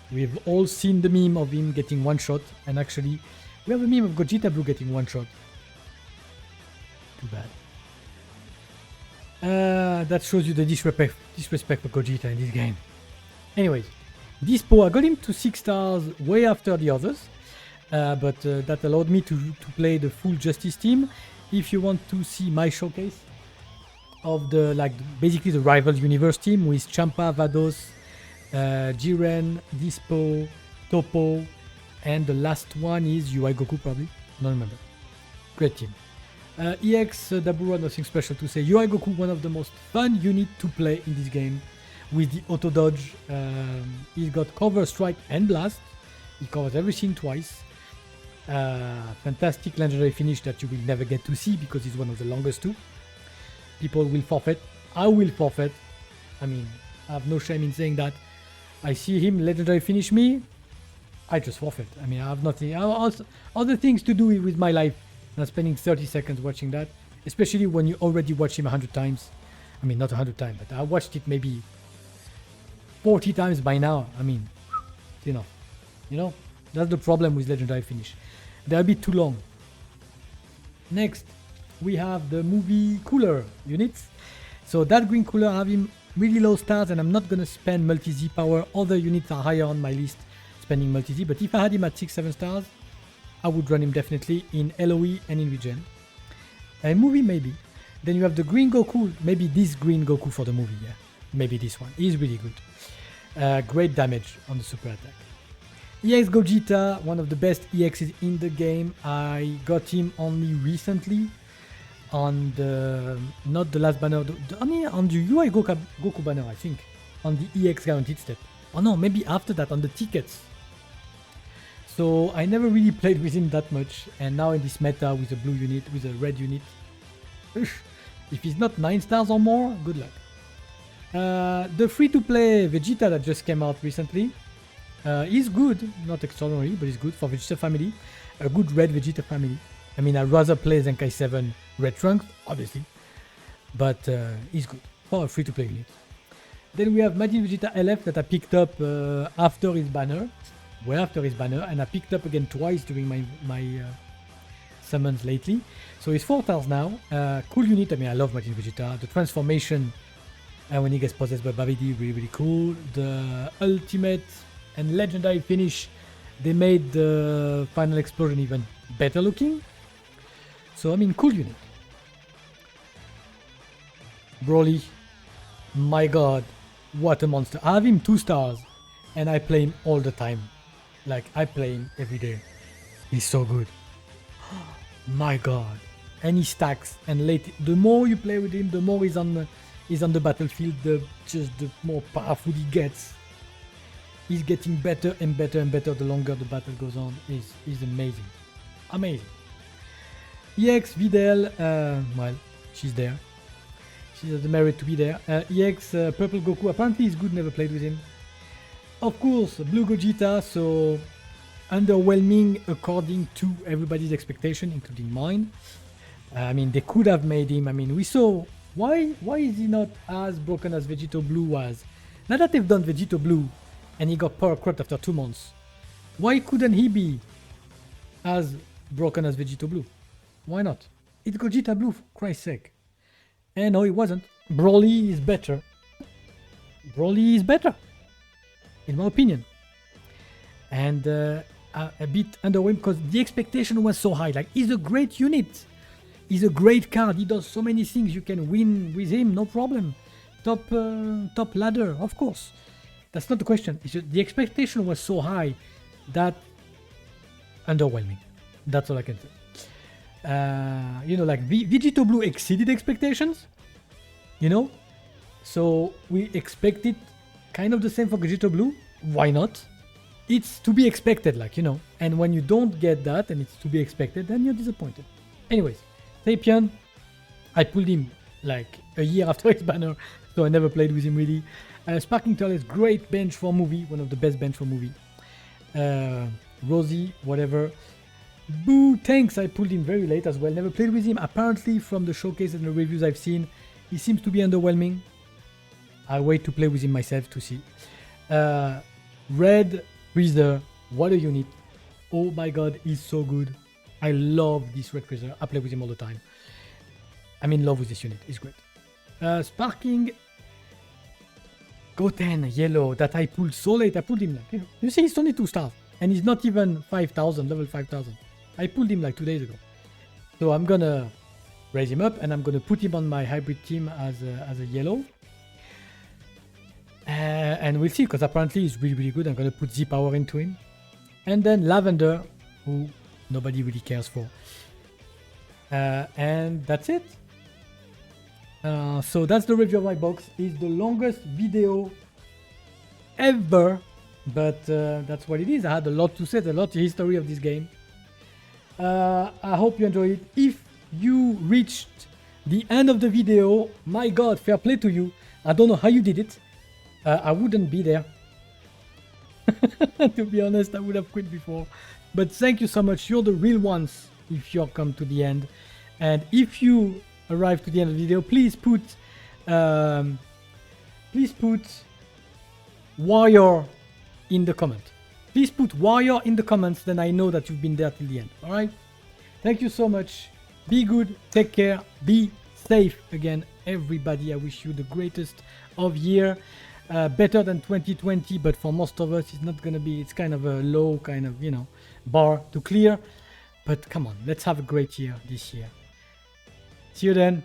we've all seen the meme of him getting 1-shot, and actually we have a meme of Gogeta Blue getting 1-shot. Too bad. That shows you the disrespect for Gogeta in this game. Anyways, Dispo, I got him to 6 stars way after the others, but that allowed me to play the full Justice team. If you want to see my showcase of the, like, basically the rival universe team with Champa, Vados, Jiren, Dispo, Topo, and the last one is UI Goku probably, I don't remember. Great team. EX Dabura, nothing special to say. UI Goku, one of the most fun unit to play in this game with the auto dodge. He's got cover, strike, and blast. He covers everything twice. Fantastic legendary finish that you will never get to see because it's one of the longest too. People will forfeit. I will forfeit. I mean, I have no shame in saying that. I see him legendary finish me, I just forfeit. I mean, I have nothing, other things to do with my life than spending 30 seconds watching that, especially when you already watch him 100 times. I mean, not 100 times, but I watched it maybe 40 times by now. I mean, it's enough. You know, that's the problem with legendary finish. They're a bit too long. Next, we have the movie cooler units. So that green cooler, I have him really low stars, and I'm not gonna spend multi-Z power. Other units are higher on my list spending multi-Z, but if I had him at 6-7 stars, I would run him definitely in LOE and in regen. A movie maybe. Then you have the green Goku, maybe this green Goku for the movie, yeah. Maybe this one, he's really good. Great damage on the super attack. EX Gogeta, one of the best EXs in the game. I got him only recently on the, not the last banner, only on the UI Goku banner, I think, on the EX guaranteed step. Oh no, maybe after that on the tickets. So I never really played with him that much, and now in this meta with a blue unit, with a red unit, if he's not 9 stars or more, good luck. The free-to-play Vegeta that just came out recently is good, not extraordinary, but it's good for Vegeta family, a good red Vegeta family. I mean, I'd rather play Zenkai 7 Red Trunks, obviously, but he's good for a free-to-play unit. Then we have Majin Vegeta LF that I picked up after his banner, way after his banner, and I picked up again twice during my summons lately. So he's 4 stars now. Cool unit. I mean, I love Majin Vegeta. The transformation when he gets possessed by Babidi, really cool. The ultimate and legendary finish, they made the final explosion even better looking. So I mean, cool unit. Broly, my god, what a monster. I have him 2 stars and I play him all the time. Like, I play him every day. He's so good. My god. And he stacks, and the more you play with him, the more he's on the battlefield, the more powerful he gets. He's getting better and better and better the longer the battle goes on. He's amazing. Amazing. EX Videl, well, she's there. She has the merit to be there. EX Purple Goku, apparently he's good, never played with him. Of course, Blue Gogeta, so underwhelming according to everybody's expectation, including mine. I mean, they could have made him, I mean, we saw, why is he not as broken as Vegito Blue was? Now that they've done Vegito Blue, and he got power crept after 2 months, why couldn't he be as broken as Vegito Blue? Why not? It's Gogeta Blue, for Christ's sake. And no, it wasn't. Broly is better. Broly is better, in my opinion. And a bit underwhelmed because the expectation was so high. Like, he's a great unit. He's a great card. He does so many things. You can win with him, no problem. Top ladder, of course. That's not the question. It's just the expectation was so high that underwhelming. That's all I can say. You know, like Vegito Blue exceeded expectations, you know, so we expected kind of the same for Vegito Blue. Why not? It's to be expected, like, you know, and when you don't get that and it's to be expected, then you're disappointed. Anyways, Sapien, I pulled him like a year after his banner, so I never played with him really. Sparking Turtle is great bench for movie, one of the best bench for movie. Rosie, whatever. Boo Tanks, I pulled him very late as well, never played with him. Apparently from the showcase and the reviews I've seen, he seems to be underwhelming. I wait to play with him myself to see. Red Freezer, what a unit. Oh my god, he's so good. I love this Red Freezer. I play with him all the time. I'm in love with this unit, it's great. Sparking Go 10, yellow, that I pulled so late. I pulled him like, you see, he's only 2 stars. And he's not even 5,000, level 5,000. I pulled him like 2 days ago. So I'm gonna raise him up and I'm gonna put him on my hybrid team as a yellow. And we'll see, because apparently he's really, really good. I'm gonna put Z power into him. And then Lavender, who nobody really cares for. And that's it. So that's the review of my box. It's the longest video ever, but that's what it is. I had a lot to say, a lot of history of this game. I hope you enjoyed it. If you reached the end of the video, my god, fair play to you. I don't know how you did it. I wouldn't be there. To be honest, I would have quit before. But thank you so much. You're the real ones if you've come to the end. And if you arrive to the end of the video, please put warrior in the comment. Please put warrior in the comments, then I know that you've been there till the end. All right? Thank you so much. Be good. Take care. Be safe again, everybody. I wish you the greatest of year. Better than 2020, but for most of us, it's not going to be. It's kind of a low kind of, bar to clear. But come on, let's have a great year this year. See you then.